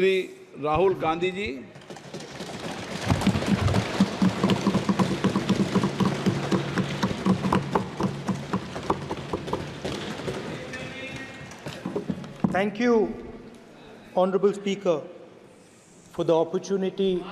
Shri Rahul Gandhi ji. Thank you, Honorable Speaker, for the opportunity.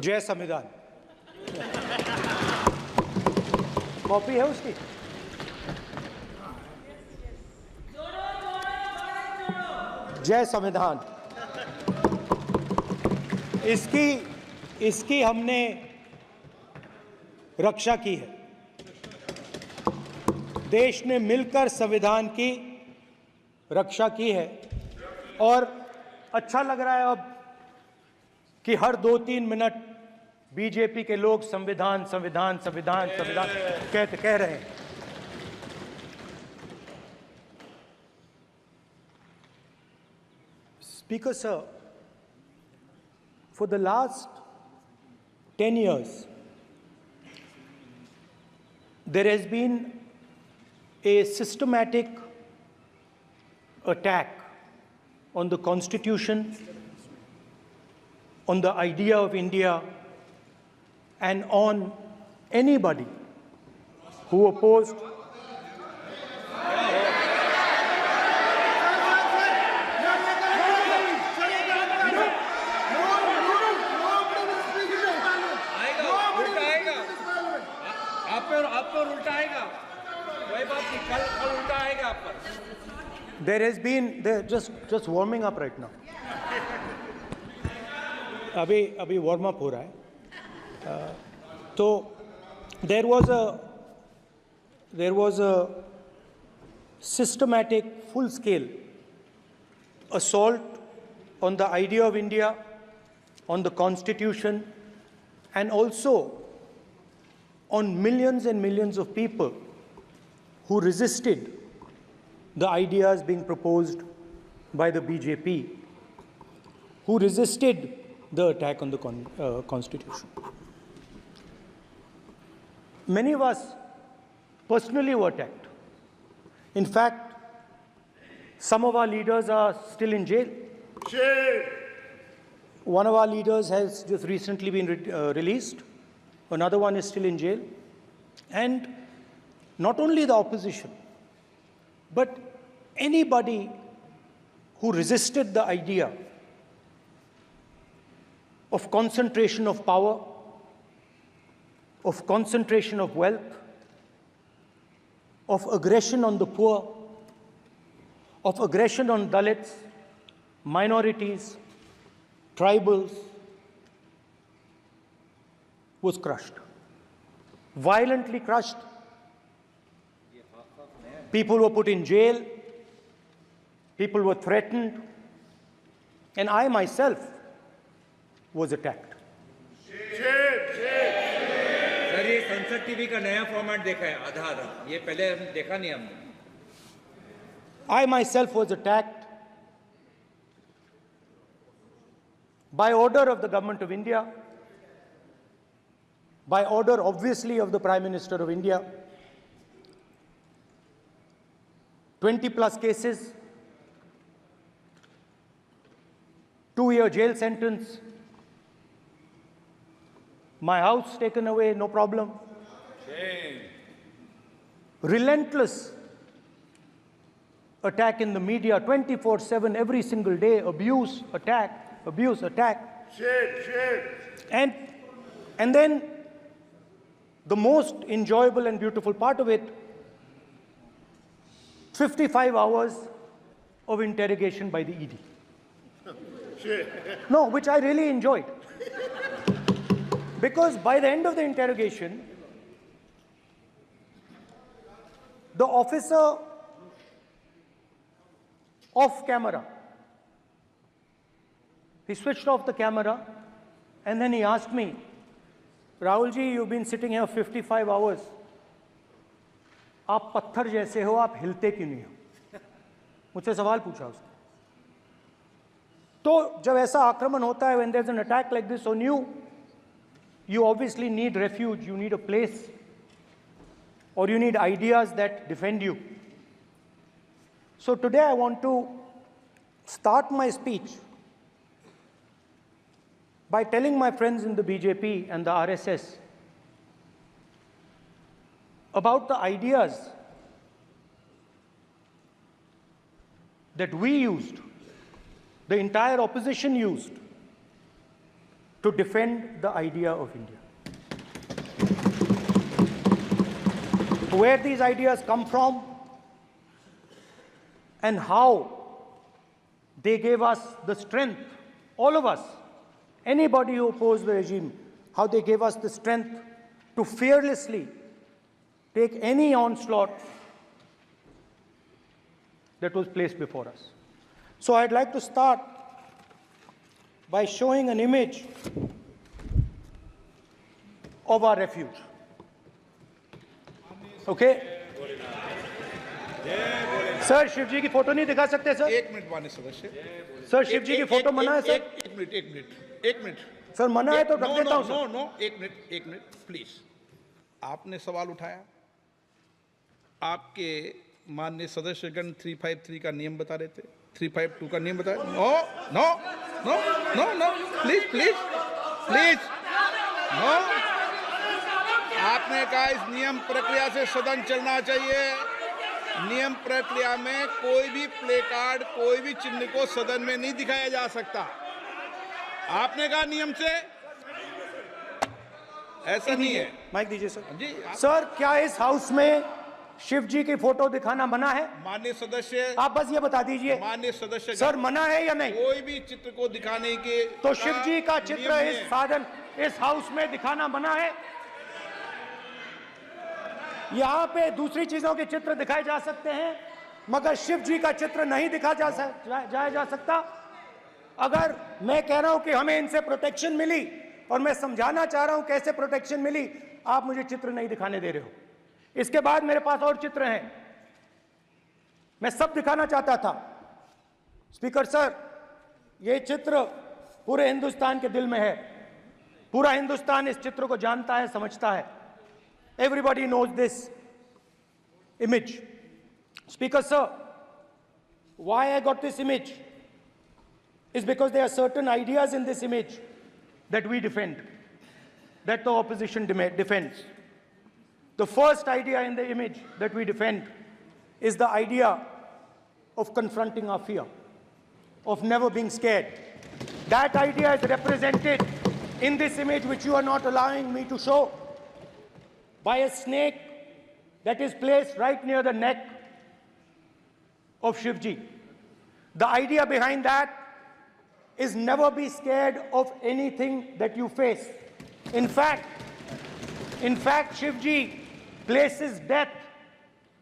जय संविधान। Copy है उसकी? जय संविधान। इसकी हमने रक्षा की है। देश ने मिलकर संविधान की रक्षा की है और अच्छा लग रहा है अब कि हर 2-3 मिनट बीजेपी के लोग संविधान संविधान संविधान संविधान कह रहे हैं। Speaker sir, for the last 10 years, there has been a systematic attack on the Constitution, on the idea of India, and on anybody who opposed There has been just warming up right now. अभी warm up हो रहा है। तो there was a systematic, full-scale assault on the idea of India, on the Constitution, and also on millions and millions of people who resisted the ideas being proposed by the BJP, who resisted the attack on the Constitution. Many of us personally were attacked. In fact, some of our leaders are still in jail. One of our leaders has just recently been released. Another one is still in jail. And not only the opposition, but anybody who resisted the idea of concentration of power, of concentration of wealth, of aggression on the poor, of aggression on Dalits, minorities, tribals, was crushed, violently crushed. People were put in jail, people were threatened, and I myself was attacked. Sir ये संसद TV का नया format देखा है आधा, ये पहले देखा नहीं हमने। I myself was attacked by order of the government of India, by order obviously of the Prime Minister of India. 20+ cases, 2-year jail sentence, my house taken away, no problem. Shame. Relentless attack in the media, 24/7, every single day, abuse, attack, abuse, attack. Shame. And then the most enjoyable and beautiful part of it, 55 hours of interrogation by the ED. No, which I really enjoyed. Because by the end of the interrogation, the officer off camera, he switched off the camera and then he asked me, Rahul ji, you've been sitting here 55 hours. आप पत्थर जैसे हो, आप हिलते क्यों नहीं हो? मुझसे सवाल पूछा उसने. तो जब ऐसा आक्रमण होता है, when there's an attack like this on you, you obviously need refuge, you need a place, or you need ideas that defend you. So today I want to start my speech by telling my friends in the BJP and the RSS about the ideas that we used, the entire opposition used, to defend the idea of India. Where these ideas come from and how they gave us the strength, all of us, anybody who opposed the regime, how they gave us the strength to fearlessly take any onslaught that was placed before us. So I'd like to start by showing an image of our refuge. Okay? Sir Shiv ji की photo नहीं दिखा सकते sir? एक minute माननीय सदस्य. Sir Shiv ji की photo मना है सर? एक मिनट. सर मना है तो रख देता हूं सर. नो, एक मिनट प्लीज. आपने सवाल उठाया, आपके माननीय सदस्यगण 353 का नियम बता रहे थे, 352 का नियम बता रहे. No please no. आपने कहा इस नियम प्रक्रिया से सदन चलना चाहिए. नियम प्रक्रिया में कोई भी प्ले कार्ड, कोई भी चिन्ह को सदन में नहीं दिखाया जा सकता. आपने कहा नियम से, ऐसा नहीं है. माइक दीजिए सर. जी सर क्या इस हाउस में शिव जी की फोटो दिखाना मना है? माननीय सदस्य, आप बस ये बता दीजिए. माननीय सदस्य सर मना है या नहीं? कोई भी चित्र को दिखाने के तो शिव जी का चित्र नियम इस है. साधन इस हाउस में दिखाना मना है? यहाँ पे दूसरी चीजों के चित्र दिखाए जा सकते हैं, मगर शिव जी का चित्र नहीं दिखा जाया जा सकता. अगर मैं कह रहा हूं कि हमें इनसे प्रोटेक्शन मिली और मैं समझाना चाह रहा हूं कैसे प्रोटेक्शन मिली, आप मुझे चित्र नहीं दिखाने दे रहे हो. इसके बाद मेरे पास और चित्र हैं, मैं सब दिखाना चाहता था. स्पीकर सर, ये चित्र पूरे हिंदुस्तान के दिल में है. पूरा हिंदुस्तान इस चित्र को जानता है, समझता है. Everybody knows this image. Speaker sir, why I got this image is because there are certain ideas in this image that we defend, that the opposition defends. The first idea in the image that we defend is the idea of confronting our fear, of never being scared. That idea is represented in this image, which you are not allowing me to show, by a snake that is placed right near the neck of Shivji. The idea behind that is never be scared of anything that you face. In fact, Shivji places death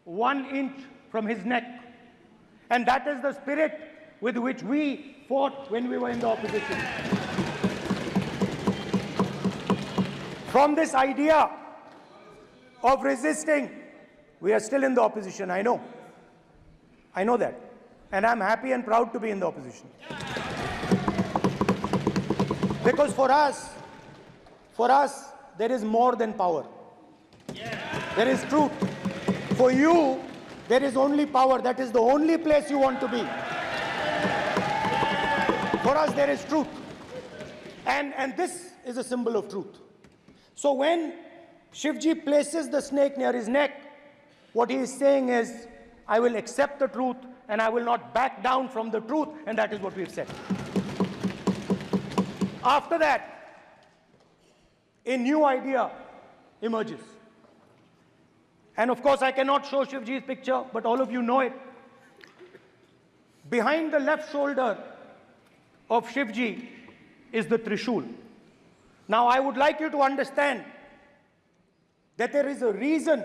1 inch from his neck. And that is the spirit with which we fought when we were in the opposition. From this idea of resisting, we are still in the opposition, I know. I know that. And I'm happy and proud to be in the opposition. Because for us, there is more than power. There is truth. For you, there is only power. That is the only place you want to be. For us, there is truth. And this is a symbol of truth. So when Shivji places the snake near his neck, what he is saying is, I will accept the truth and I will not back down from the truth, and that is what we've said. After that, a new idea emerges. And of course, I cannot show Shivji's picture, but all of you know it. Behind the left shoulder of Shivji is the Trishul. Now, I would like you to understand that there is a reason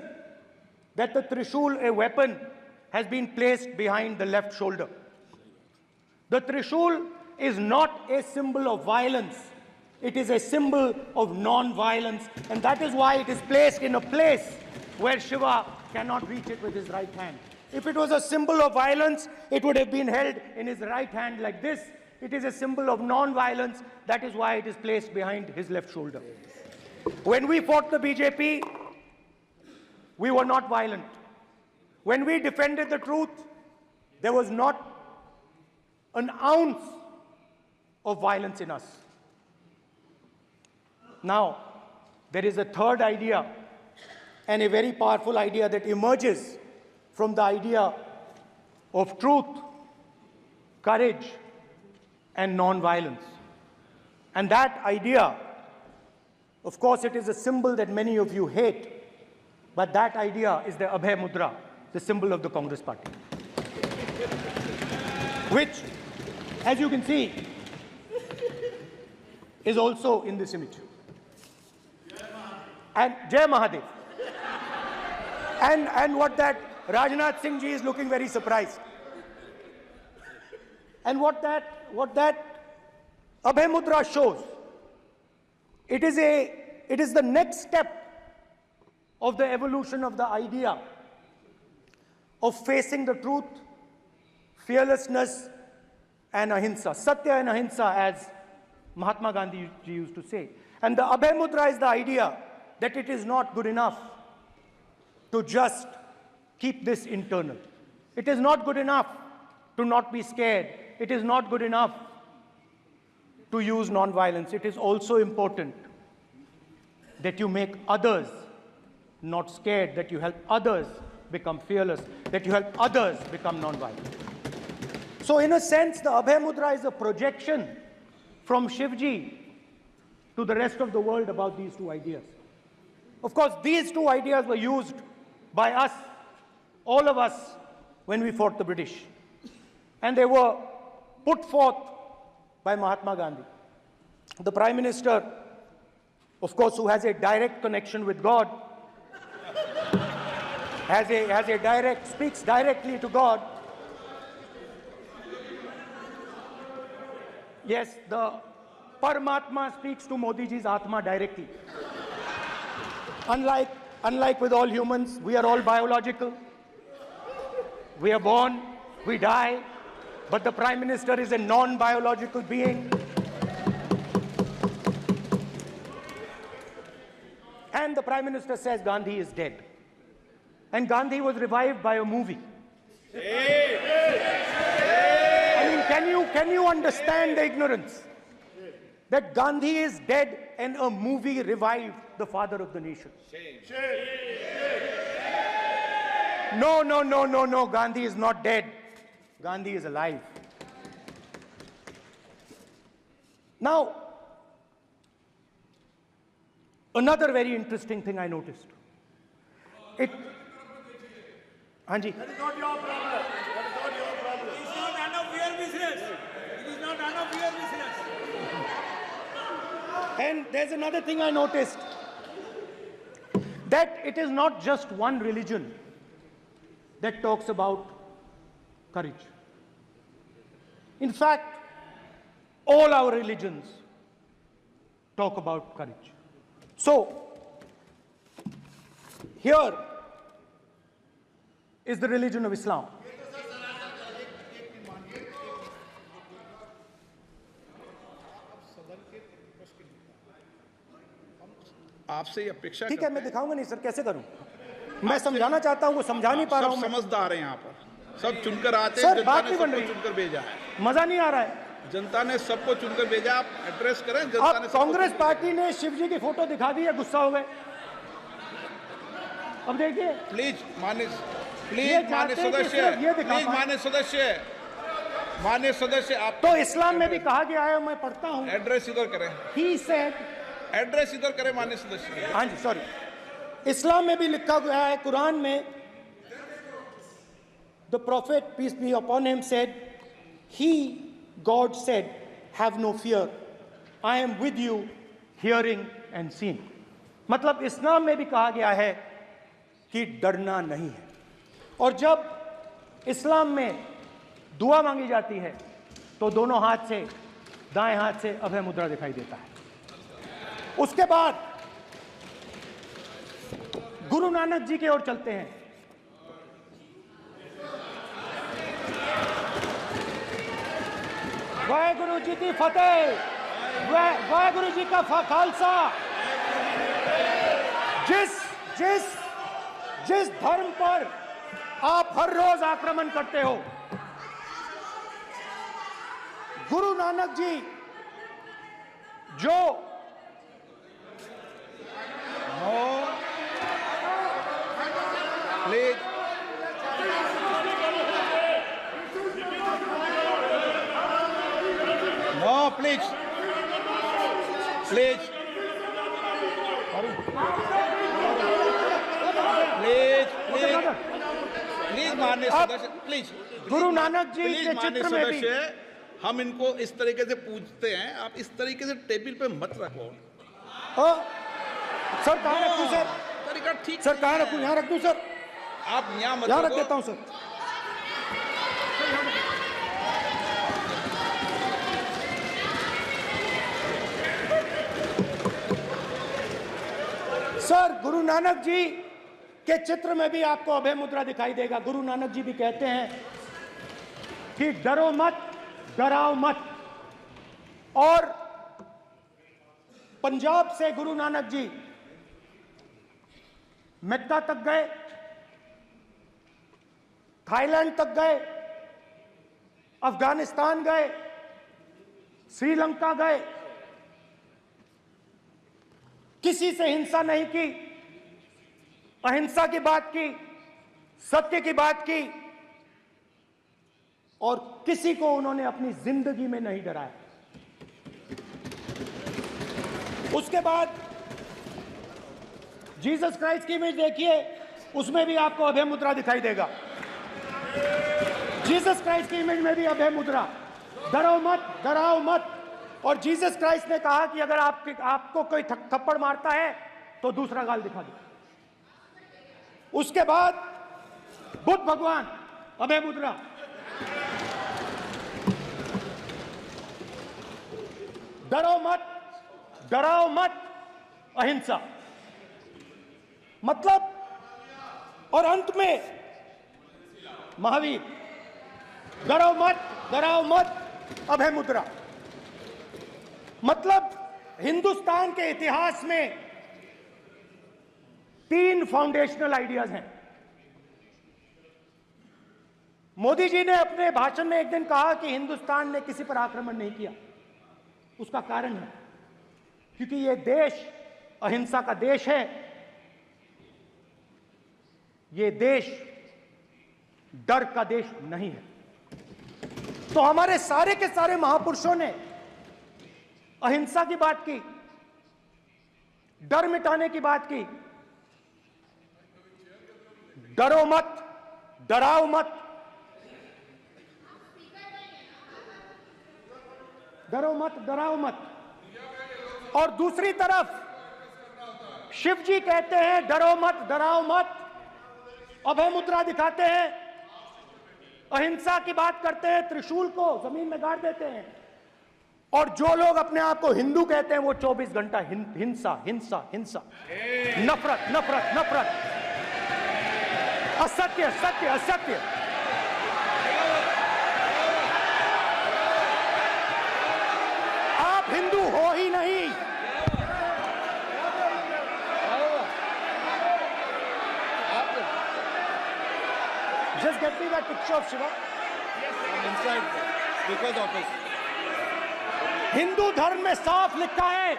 that the Trishul, a weapon, has been placed behind the left shoulder. The Trishul is not a symbol of violence. It is a symbol of non-violence, and that is why it is placed in a place where Shiva cannot reach it with his right hand. If it was a symbol of violence, it would have been held in his right hand like this. It is a symbol of non-violence. That is why it is placed behind his left shoulder. When we fought the BJP, we were not violent. When we defended the truth, there was not an ounce of violence in us. Now, there is a third idea, and a very powerful idea that emerges from the idea of truth, courage, and non-violence. And that idea, of course, it is a symbol that many of you hate, but that idea is the Abhay Mudra, the symbol of the Congress Party, which, as you can see, is also in this image. And Jai Mahadev. And what that Rajnath Singh ji is looking very surprised. And what that Abhay Mudra shows, it is the next step of the evolution of the idea of facing the truth, fearlessness, and ahimsa. Satya and ahimsa, as Mahatma Gandhi ji used to say. And the Abhay Mudra is the idea that it is not good enough to just keep this internal. It is not good enough to not be scared. It is not good enough to use non-violence. It is also important that you make others not scared, that you help others become fearless, that you help others become non-violent. So in a sense, the Abhay Mudra is a projection from Shivji to the rest of the world about these two ideas. Of course, these two ideas were used by us, all of us, when we fought the British. And they were put forth by Mahatma Gandhi. The Prime Minister, of course, who has a direct connection with God, speaks directly to God. Yes, the Paramatma speaks to Modi ji's Atma directly. Unlike with all humans, we are all biological. We are born, we die, but the Prime Minister is a non-biological being. And the Prime Minister says Gandhi is dead. And Gandhi was revived by a movie. I mean, can you understand the ignorance? That Gandhi is dead and a movie revived the father of the nation. No, Gandhi is not dead. Gandhi is alive. Now, another very interesting thing I noticed. Hanji. That is not your problem. That is not your problem. It is not none of your business. It is not none of your business. And there's another thing I noticed. That it is not just one religion that talks about courage. In fact, all our religions talk about courage. So, here is the religion of Islam. आपसे ये अपेक्षा ठीक है, मैं दिखाऊंगा नहीं sir, कैसे करूं? मैं समझाना चाहता हूं, वो समझा नहीं पा रहा हूं। सब समझदार हैं यहाँ पर, सब चुनकर आते सर, हैं। जनता बात ने नहीं बन सबको रही। चुनकर भेजा है। मजा नहीं आ रहा है। जनता ने सबको चुनकर भेजा, आप एड्रेस करें। जनता अब ने सबको कांग्रेस चुनकर- पार्टी ने शिवजी की फोटो दिखा दी है, गुस्सा हो गए। अब देखिए, प्लीज मान्य ये मान्य चाहते हैं कि सदस्य, सिर्फ ये दिखा प्लीज पाएं। मान्य सदस्य आप तो इस्लाम में भी कहा गया है, मैं पढ़ता हूं। एड्रेस इधर करें, He said, एड्रेस इधर करें मान्य सदस्य। हाँ जी, सॉरी, इस्लाम में भी लिखा गया है, कुरान में, the prophet, peace be upon him, said, he, God said, have no fear, I am with you, hearing and seeing. मतलब इस्लाम में भी कहा गया है कि डरना नहीं है। और जब इस्लाम में दुआ मांगी जाती है तो दोनों हाथ से, दाएं हाथ से अभय मुद्रा दिखाई देता है। उसके बाद गुरु नानक जी की ओर चलते हैं। वाहेगुरु जी की फतेह, वाहेगुरु जी का खालसा। जिस धर्म पर आप हर रोज आक्रमण करते हो, गुरु नानक जी जो please no, please please please please please माननीय सदस्य, please Guru Nanak ji please के माननीय चित्र में भी सदस्य, हम इनको इस तरीके से पूछते हैं, आप इस तरीके से टेबल पे मत रखो। सर कहाँ रखूं सर? तरीका ठीक सर कहाँ नहीं रखूं? है। यहाँ रख दूं सर? आप यहाँ मत यहाँ रख रखो। देता हूं सर। सर गुरु नानक जी के चित्र में भी आपको अभय मुद्रा दिखाई देगा। गुरु नानक जी भी कहते हैं कि डरो मत, डराओ मत। और पंजाब से गुरु नानक जी मेक्का तक गए, थाईलैंड तक गए, अफगानिस्तान गए, श्रीलंका गए, किसी से हिंसा नहीं की, अहिंसा की बात की, सत्य की बात की, और किसी को उन्होंने अपनी जिंदगी में नहीं डराया। उसके बाद जीसस क्राइस्ट की इमेज देखिए, उसमें भी आपको अभय मुद्रा दिखाई देगा। जीसस क्राइस्ट की इमेज में भी अभय मुद्रा, डरो मत, डराओ मत। और जीसस क्राइस्ट ने कहा कि अगर आपको कोई थप्पड़ मारता है तो दूसरा गाल दिखा दो। उसके बाद बुद्ध भगवान, अभय मुद्रा। डरो मत, डराओ मत, अहिंसा। मतलब, और अंत में महावीर, डरो मत, डराओ मत, अभय मुद्रा। मतलब हिंदुस्तान के इतिहास में 3 फाउंडेशनल आइडियाज हैं। मोदी जी ने अपने भाषण में एक दिन कहा कि हिंदुस्तान ने किसी पर आक्रमण नहीं किया। उसका कारण है क्योंकि यह देश अहिंसा का देश है। यह देश डर का देश नहीं है। तो हमारे सारे के सारे महापुरुषों ने अहिंसा की बात की, डर मिटाने की बात की। डरो मत, डराओ मत, डरो मत, डराओ मत। और दूसरी तरफ शिव जी कहते हैं डरो मत, डराओ मत, अभय मुद्रा दिखाते हैं, अहिंसा की बात करते हैं, त्रिशूल को जमीन में गाड़ देते हैं। और जो लोग अपने आप को हिंदू कहते हैं वो 24 घंटा हिंसा, हिंसा, हिंसा, नफरत, नफरत, नफरत, असत्य, सत्य, असत्य। आप हिंदू हो ही नहीं। Just get me that picture of Shiva. inside speaker's office. Hindu धर्म में साफ लिखा है,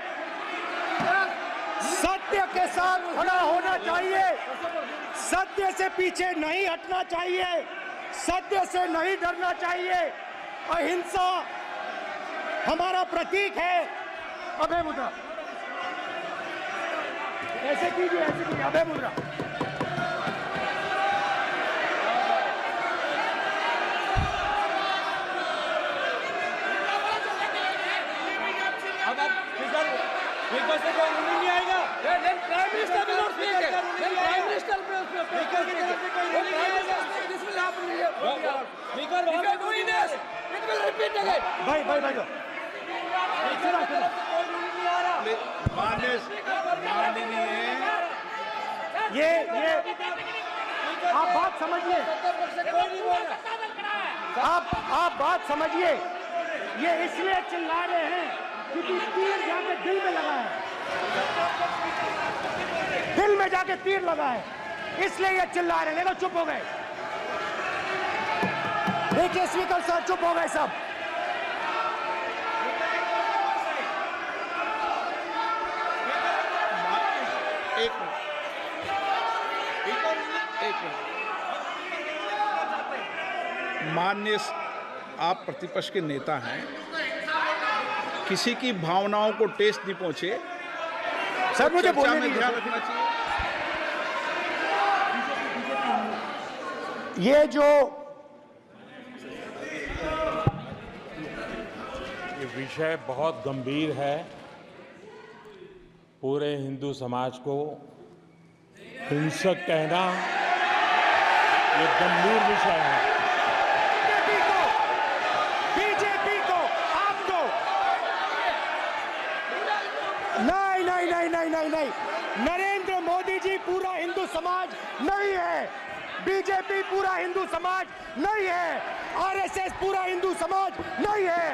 सत्य के साथ खड़ा होना चाहिए, सत्य से पीछे नहीं हटना चाहिए, सत्य से नहीं डरना चाहिए। अहिंसा हमारा प्रतीक है। अभय मुद्रा ऐसे कीजिए, ऐसे कीजिए, अभय मुद्रा। नहीं आएगा। Then Prime Minister will not speak. Then Prime Minister will speak. भाई माननीय ये आप बात समझिए, आप बात समझिए। ये इसलिए चिल्ला रहे हैं क्योंकि तीर जाके दिल में लगा है, दिल में जाके तीर लगा है, इसलिए ये चिल्ला रहे हैं। देखो चुप हो गए, देखिए स्पीकर सर चुप हो गए सब। एक मिनट। माननीय, आप प्रतिपक्ष के नेता हैं, किसी की भावनाओं को ठेस नहीं पहुंचे। सर मुझे चर्चा बोलने में दीजिए। ध्यान रखना चाहिए। ये विषय बहुत गंभीर है। पूरे हिंदू समाज को हिंसक कहना ये गंभीर विषय है। बीजेपी को आपको नहीं, नरेंद्र मोदी जी पूरा हिंदू समाज नहीं है, बीजेपी पूरा हिंदू समाज नहीं है, आरएसएस पूरा हिंदू समाज नहीं है।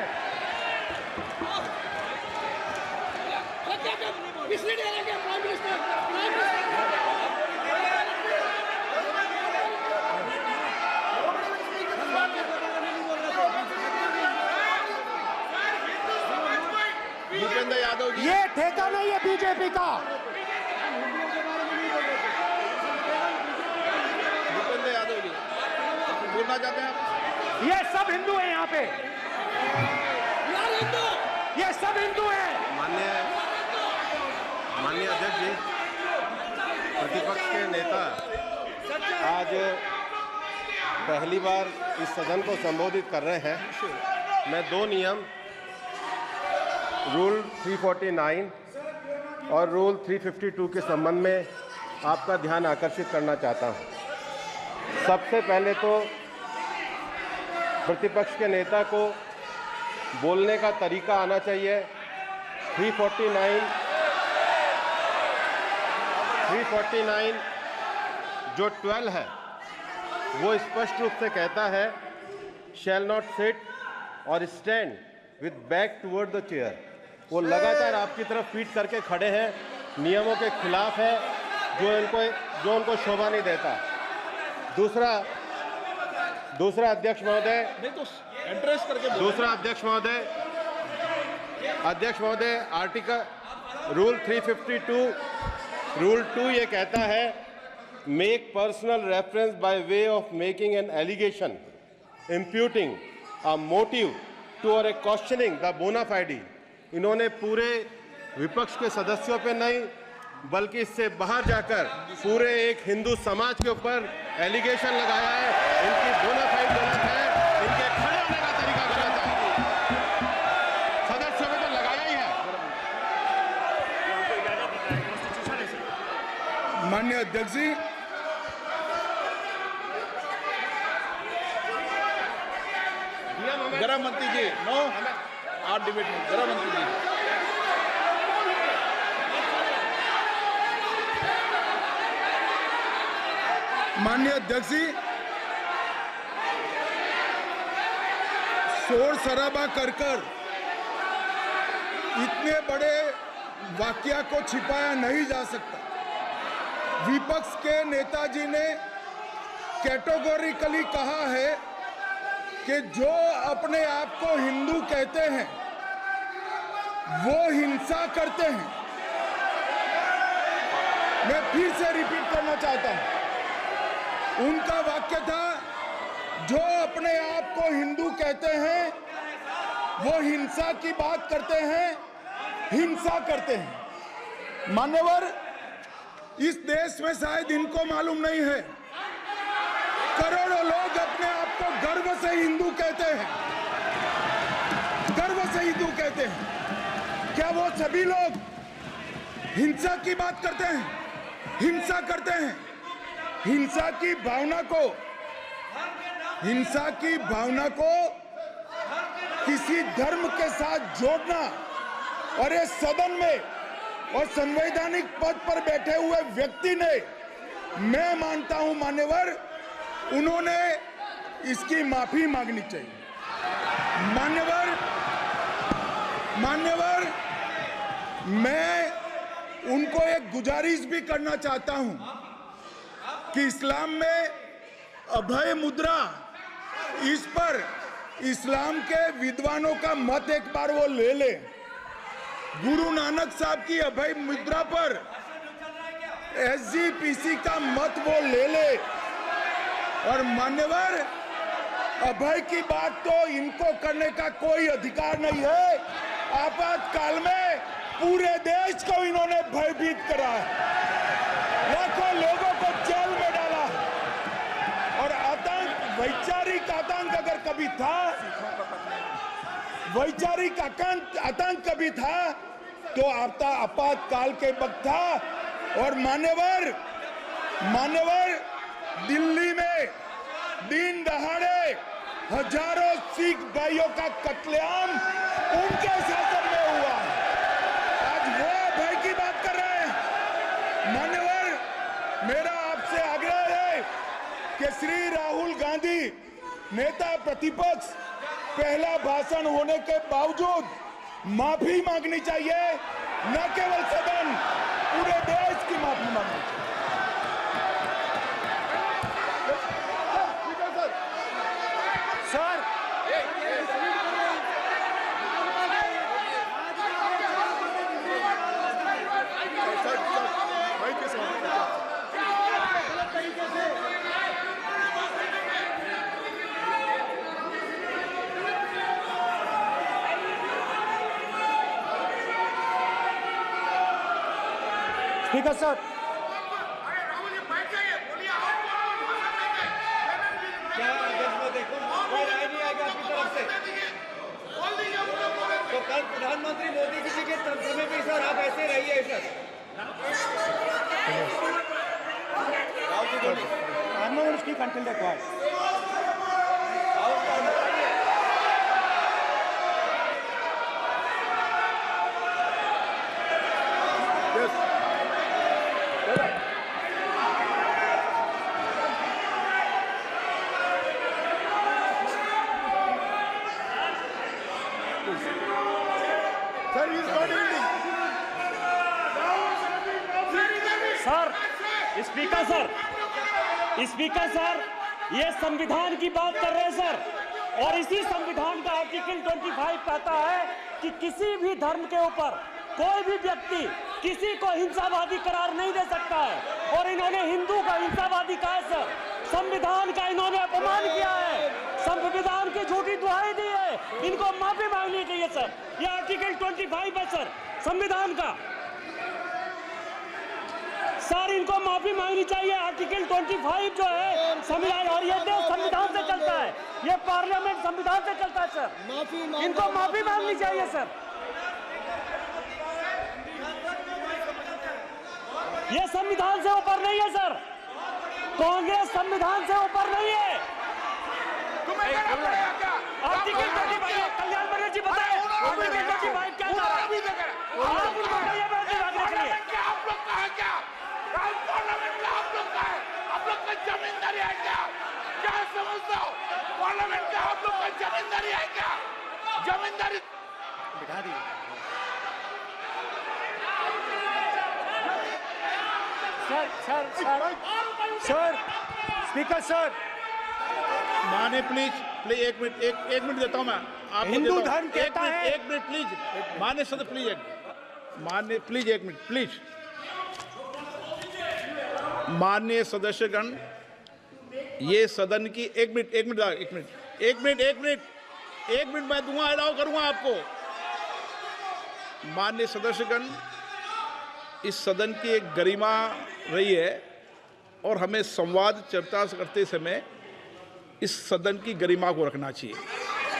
भूपेंद्र यादव जी, ये ठेका नहीं है बीजेपी का। भूपेंद्र यादव जी बोलना चाहते हैं आप? ये सब हिंदू हैं यहाँ पे, ये सब हिंदू हैं। माननीय अध्यक्ष जी, प्रतिपक्ष के नेता आज पहली बार इस सदन को संबोधित कर रहे हैं। मैं दो नियम रूल 349 और रूल 352 के संबंध में आपका ध्यान आकर्षित करना चाहता हूं। सबसे पहले तो प्रतिपक्ष के नेता को बोलने का तरीका आना चाहिए। 349 जो 12 है वो स्पष्ट रूप से कहता है शैल नॉट सिट और stand with back toward the chair. वो लगातार आपकी तरफ पीठ करके खड़े हैं, नियमों के खिलाफ है, जो उनको शोभा नहीं देता। दूसरा अध्यक्ष महोदय, नहीं तो एड्रेस करके बोलो। दूसरा अध्यक्ष महोदय आर्टिकल रूल 352 रूल 2 ये कहता है make personal reference by way of making an allegation imputing a motive to or a questioning the बोना फाइडी। इन्होंने पूरे विपक्ष के सदस्यों पे नहीं बल्कि इससे बाहर जाकर पूरे एक हिंदू समाज के ऊपर एलिगेशन लगाया है। इनकी बोना फाइड गलत है, इनके खड़े होने का तरीका गलत है। सदस्यों में तो लगाया ही है। माननीय अध्यक्ष जी, गृह मंत्री जी, नो आप डिबेट में गृह मंत्री जी। माननीय अध्यक्ष जी, शोर शराबा कर इतने बड़े वाकया को छिपाया नहीं जा सकता। विपक्ष के नेताजी ने कैटेगोरिकली कहा है कि जो अपने आप को हिंदू कहते हैं वो हिंसा करते हैं। मैं फिर से रिपीट करना चाहता हूं, उनका वाक्य था जो अपने आप को हिंदू कहते हैं वो हिंसा की बात करते हैं, हिंसा करते हैं। मान्यवर, इस देश में शायद इनको मालूम नहीं है, करोड़ों लोग अपने आप को गर्व से हिंदू कहते हैं, गर्व से हिंदू कहते हैं। क्या वो सभी लोग हिंसा की बात करते हैं, हिंसा करते हैं? हिंसा की भावना को किसी धर्म के साथ जोड़ना, और ये सदन में और संवैधानिक पद पर बैठे हुए व्यक्ति ने, मैं मानता हूं मान्यवर, उन्होंने इसकी माफी मांगनी चाहिए। मान्यवर, मैं उनको एक गुजारिश भी करना चाहता हूं कि इस्लाम में अभय मुद्रा, इस पर इस्लाम के विद्वानों का मत एक बार वो ले ले। गुरु नानक साहब की अभय मुद्रा पर SGPC का मत वो ले ले। और मान्यवर, अभय की बात तो इनको करने का कोई अधिकार नहीं है। आपातकाल में पूरे देश को इन्होंने भयभीत करा है, लाखों लोगों को जेल में डाला, और आतंक, वैचारिक आतंक अगर कभी था, वैचारिक आतंक कभी था तो आपातकाल के वक्त था। और मान्यवर, दिल्ली में दिन दहाड़े हजारों सिख भाइयों का कत्लेआम उनके शासन में हुआ। आज वो भय की बात कर रहे हैं। मान्यवर, मेरा आपसे आग्रह है कि श्री राहुल गांधी, नेता प्रतिपक्ष, पहला भाषण होने के बावजूद माफी मांगनी चाहिए, न केवल सदन, पूरे देश की माफी मांगनी चाहिए। सर, स्पीकर सर, तो कल प्रधानमंत्री मोदी जी के समय भी सर आप ऐसे रहिए sir. I'm not going to speak until they're quiet. Speaker sir, ये संविधान की बात कर रहे हैं सर, और इसी संविधान का आर्टिकल 25 कहता है कि किसी भी धर्म के ऊपर कोई भी व्यक्ति किसी को हिंसावादी करार नहीं दे सकता है, और इन्होंने हिंदू का हिंसावादी कहा है सर। संविधान का इन्होंने अपमान किया है, संविधान की झूठी दुहाई दी है, इनको माफी मांगनी चाहिए सर। ये आर्टिकल 25 है सर संविधान का, सर इनको माफी मांगनी चाहिए। आर्टिकल 25 जो है संविधान, और ये देश संविधान से चलता है, ये पार्लियामेंट संविधान से चलता है सर, इनको माफी मांगनी चाहिए सर। ये संविधान से ऊपर नहीं है सर, कांग्रेस संविधान से ऊपर नहीं है। आर्टिकल 25, कल्याण बनर्जी बताए आर्टिकल 25 क्या था? आप उनको कहिए आप लोग का है क्या? पार्लियामेंट का आप लोग का है? आप लोग का जमींदारी है क्या? क्या समझते हो? पार्लियामेंट का आप लोग का जमींदारी है क्या? जमींदारी बिठा दी। सर, स्पीकर सर, माने प्लीज एक मिनट देता हूं मैं आपको। हिंदू धर्म कहता है, एक मिनट प्लीज, माने सदस्य प्लीज, मान्य प्लीज एक मिनट प्लीज। माननीय सदस्यगण, ये सदन की एक मिनट मैं दूंगा, अलाउ करूंगा आपको। माननीय सदस्यगण, इस सदन की एक गरिमा रही है और हमें संवाद चर्चा करते समय इस सदन की गरिमा को रखना चाहिए,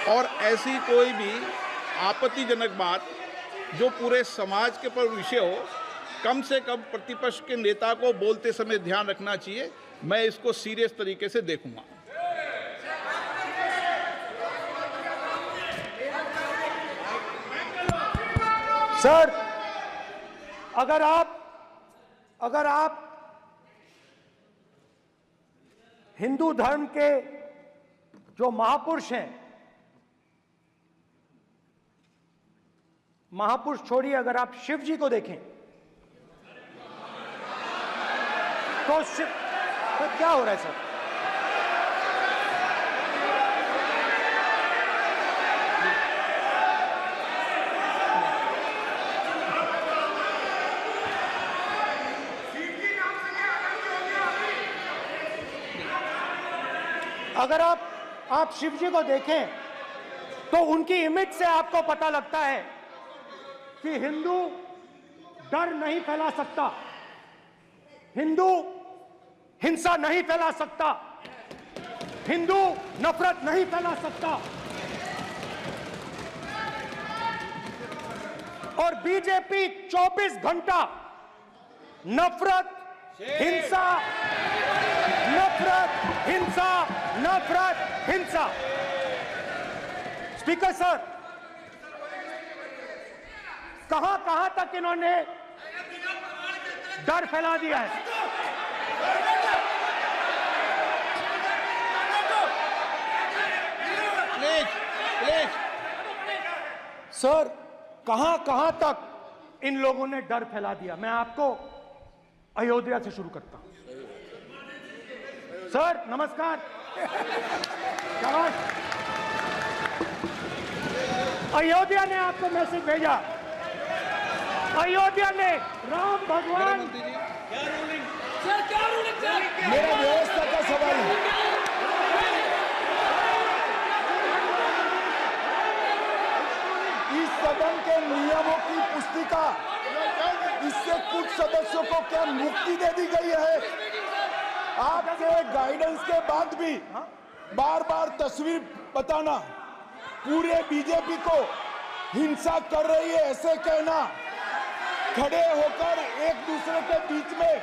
और ऐसी कोई भी आपत्तिजनक बात जो पूरे समाज के पर विषय हो, कम से कम प्रतिपक्ष के नेता को बोलते समय ध्यान रखना चाहिए। मैं इसको सीरियस तरीके से देखूंगा। सर, अगर आप हिंदू धर्म के जो महापुरुष हैं, महापुरुष छोड़िए, अगर आप शिव जी को देखें तो क्या हो रहा है सर? अगर आप शिव जी को देखें तो उनकी इमेज से आपको पता लगता है कि हिंदू डर नहीं फैला सकता, हिंदू हिंसा नहीं फैला सकता, हिंदू नफरत नहीं फैला सकता। और बीजेपी 24 घंटा नफरत, हिंसा, नफरत, हिंसा, नफरत, हिंसा। स्पीकर सर, कहां तक इन्होंने डर फैला दिया है? प्लीज सर, कहां तक इन लोगों ने डर फैला दिया? मैं आपको अयोध्या से शुरू करता हूं। सर नमस्कार। शाबाश। अयोध्या ने आपको मैसेज भेजा, अयोध्या ने राम भगवान। मेरा व्यवस्था का सवाल है। इस सदन के नियमों की पुस्तिका, इससे कुछ सदस्यों को क्या मुक्ति दे दी गई है? आपके गाइडेंस के बाद भी बार बार तस्वीर बताना, पूरे बीजेपी को हिंसा कर रही है ऐसे कहना, खड़े होकर एक दूसरे के बीच में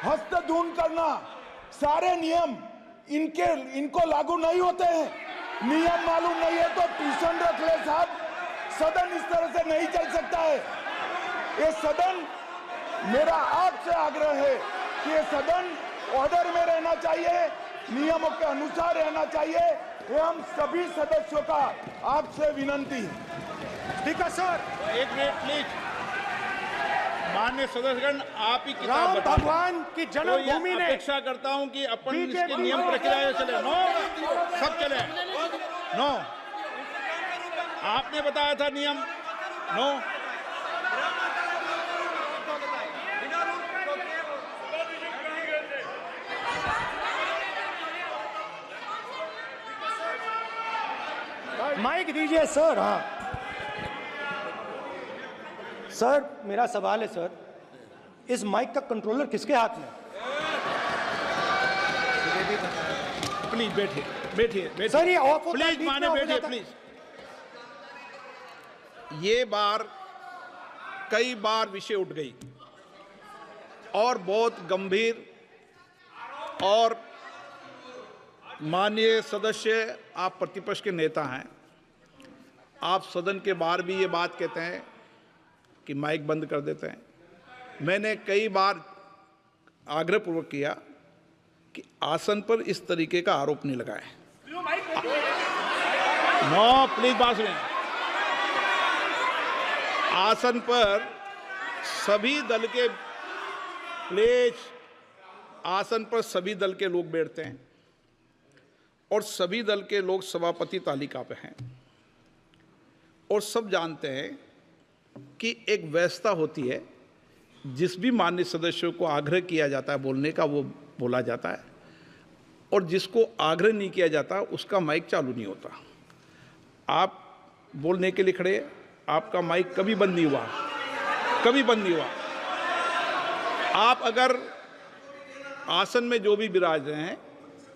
हस्तधून करना, सारे नियम इनको लागू नहीं होते हैं। नियम मालूम नहीं है तो ट्यूशन रख ले साहब, सदन इस तरह से नहीं चल सकता है। ये सदन, मेरा आपसे आग्रह है कि ये सदन ऑर्डर में रहना चाहिए, नियमों के अनुसार रहना चाहिए। ये हम सभी सदस्यों का आपसे विनंती है। स्पीकर सर, एक मिनट प्लीज। माननीय सदस्यगण, आप ही किताब राम बताओ। भगवान की जन्मभूमि तो ने अपेक्षा करता हूं कि अपन बीजेपी इसके नियम प्रक्रिया चले। नो, सब चले। नो, आपने बताया था नियम। नो, माइक दीजिए सर। हाँ सर, मेरा सवाल है सर, इस माइक का कंट्रोलर किसके हाथ में? प्लीज बैठिए, बैठिए सर, ये ऑफ होता है, प्लीज बीच में माने ऑफ हो बैठिए जाता है। प्लीज। ये बार कई बार विषय उठ गई और बहुत गंभीर, और माननीय सदस्य, आप प्रतिपक्ष के नेता हैं, आप सदन के बाहर भी ये बात कहते हैं कि माइक बंद कर देते हैं। मैंने कई बार आग्रहपूर्वक किया कि आसन पर इस तरीके का आरोप नहीं लगाएं। नो, प्लीज बात सुनिए। आसन पर सभी दल के, प्लीज, आसन पर सभी दल के लोग बैठते हैं और सभी दल के लोग सभापति तालिका पे हैं, और सब जानते हैं कि एक व्यवस्था होती है, जिस भी माननीय सदस्यों को आग्रह किया जाता है बोलने का वो बोला जाता है, और जिसको आग्रह नहीं किया जाता उसका माइक चालू नहीं होता। आप बोलने के लिए खड़े, आपका माइक कभी बंद नहीं हुआ, कभी बंद नहीं हुआ। आप अगर आसन में जो भी विराज रहे हैं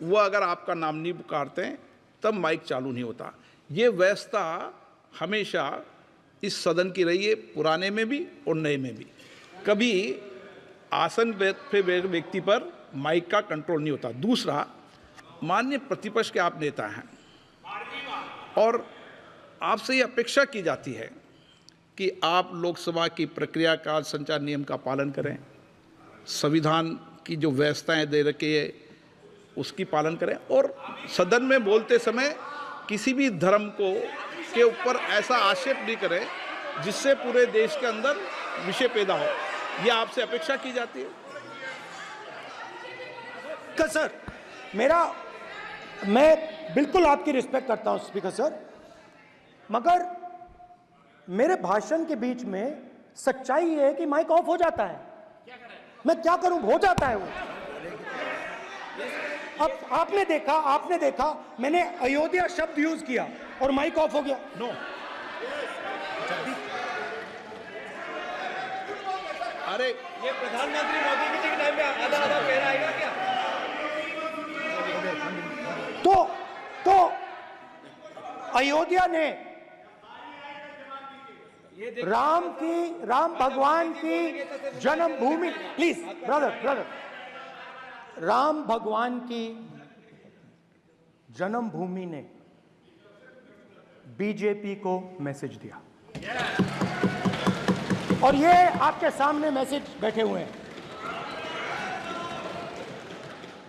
वो अगर आपका नाम नहीं पुकारते हैं तब माइक चालू नहीं होता। ये व्यवस्था हमेशा इस सदन की रही है, पुराने में भी और नए में भी। कभी आसन पे व्यक्ति पर माइक का कंट्रोल नहीं होता। दूसरा, माननीय प्रतिपक्ष के आप नेता हैं और आपसे ये अपेक्षा की जाती है कि आप लोकसभा की प्रक्रिया का संचार नियम का पालन करें, संविधान की जो व्यवस्थाएं दे रखी है उसकी पालन करें, और सदन में बोलते समय किसी भी धर्म को के ऊपर ऐसा आक्षेप नहीं करें जिससे पूरे देश के अंदर विषय पैदा हो। यह आपसे अपेक्षा की जाती है। सर, मैं बिल्कुल आपकी रिस्पेक्ट करता हूं स्पीकर सर, मगर मेरे भाषण के बीच में सच्चाई ये है कि माइक ऑफ हो जाता है। मैं क्या करूं, हो जाता है वो। अब आपने देखा मैंने अयोध्या शब्द यूज किया और माइक ऑफ हो गया। नो, अरे ये प्रधानमंत्री मोदी जी के टाइम में आधा आधा कह रहा है क्या? तो अयोध्या ने राम भगवान की जन्मभूमि, प्लीज ब्रदर, राम भगवान की जन्मभूमि ने बीजेपी को मैसेज दिया, और ये आपके सामने मैसेज बैठे हुए हैं।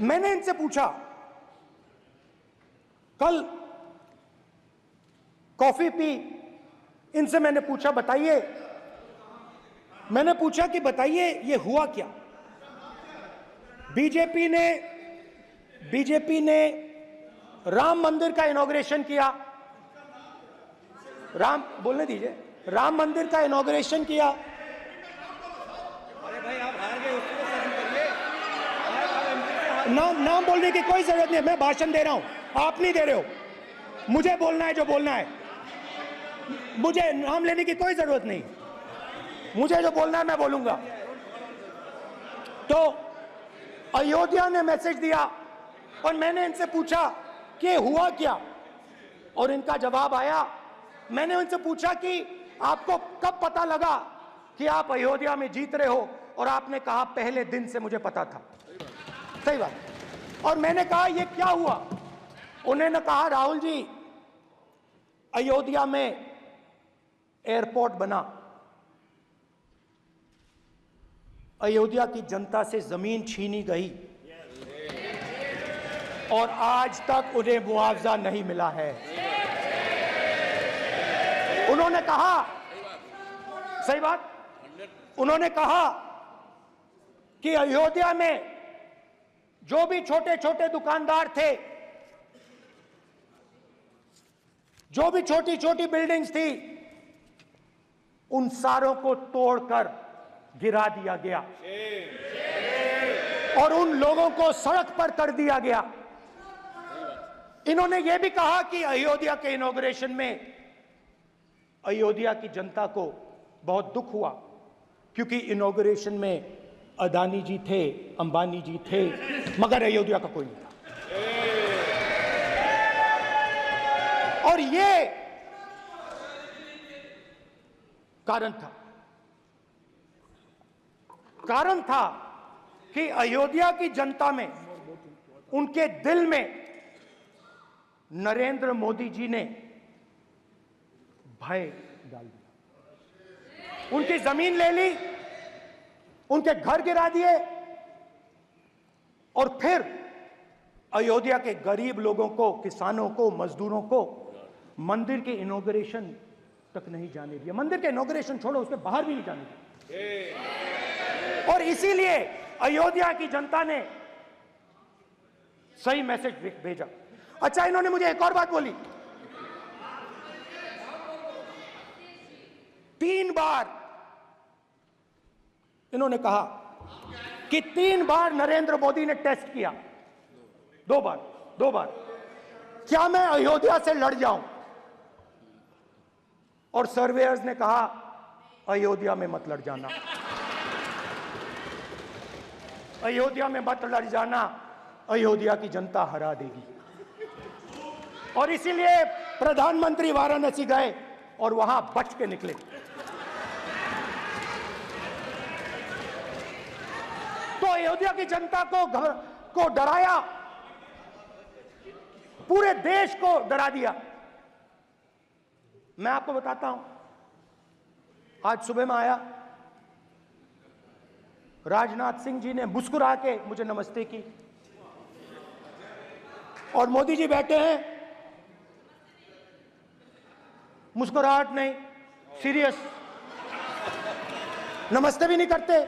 मैंने इनसे पूछा, कल कॉफी पी, इनसे मैंने पूछा कि बताइए ये हुआ क्या। बीजेपी ने राम मंदिर का इनॉग्रेशन किया, बोलने दीजिए, राम मंदिर का इनॉग्रेशन किया। अरे भाई आप हार गए, उसको सहन करिए। नाम बोलने की कोई जरूरत नहीं है, मैं भाषण दे रहा हूं, आप नहीं दे रहे हो। मुझे बोलना है जो बोलना है, मुझे नाम लेने की कोई जरूरत नहीं, मुझे जो बोलना है मैं बोलूंगा। तो अयोध्या ने मैसेज दिया और मैंने इनसे पूछा कि हुआ क्या, और इनका जवाब आया। मैंने उनसे पूछा कि आपको कब पता लगा कि आप अयोध्या में जीत रहे हो, और आपने कहा पहले दिन से मुझे पता था। सही बात। और मैंने कहा ये क्या हुआ, उन्होंने कहा राहुल जी अयोध्या में एयरपोर्ट बना, अयोध्या की जनता से जमीन छीनी गई और आज तक उन्हें मुआवजा नहीं मिला है। उन्होंने कहा, सही बात, उन्होंने कहा कि अयोध्या में जो भी छोटे छोटे दुकानदार थे, जो भी छोटी छोटी बिल्डिंग्स थी, उन सारों को तोड़कर गिरा दिया गया और उन लोगों को सड़क पर कर दिया गया। इन्होंने यह भी कहा कि अयोध्या के इनॉग्रेशन में अयोध्या की जनता को बहुत दुख हुआ, क्योंकि इनॉग्रेशन में अदानी जी थे, अंबानी जी थे, मगर अयोध्या का कोई नहीं था। और ये कारण था कि अयोध्या की जनता में, उनके दिल में नरेंद्र मोदी जी ने भय डाल दिया। उनकी जमीन ले ली, उनके घर गिरा दिए, और फिर अयोध्या के गरीब लोगों को, किसानों को, मजदूरों को मंदिर के इनॉग्रेशन तक नहीं जाने दिया। मंदिर के इनॉग्रेशन छोड़ो, उसके बाहर भी नहीं जाने दिया। और इसीलिए अयोध्या की जनता ने सही मैसेज भेजा। अच्छा, इन्होंने मुझे एक और बात बोली, 3 बार इन्होंने कहा कि 3 बार नरेंद्र मोदी ने टेस्ट किया, 2 बार क्या मैं अयोध्या से लड़ जाऊं, और सर्वेयर्स ने कहा अयोध्या में मत लड़ जाना, अयोध्या में मत लड़ जाना, अयोध्या की जनता हरा देगी। और इसीलिए प्रधानमंत्री वाराणसी गए और वहां बच के निकले। तो अयोध्या की जनता को डराया, पूरे देश को डरा दिया। मैं आपको बताता हूं, आज सुबह में आया, राजनाथ सिंह जी ने मुस्कुरा के मुझे नमस्ते की, और मोदी जी बैठे हैं, मुस्कुराहट नहीं, सीरियस, नमस्ते भी नहीं करते।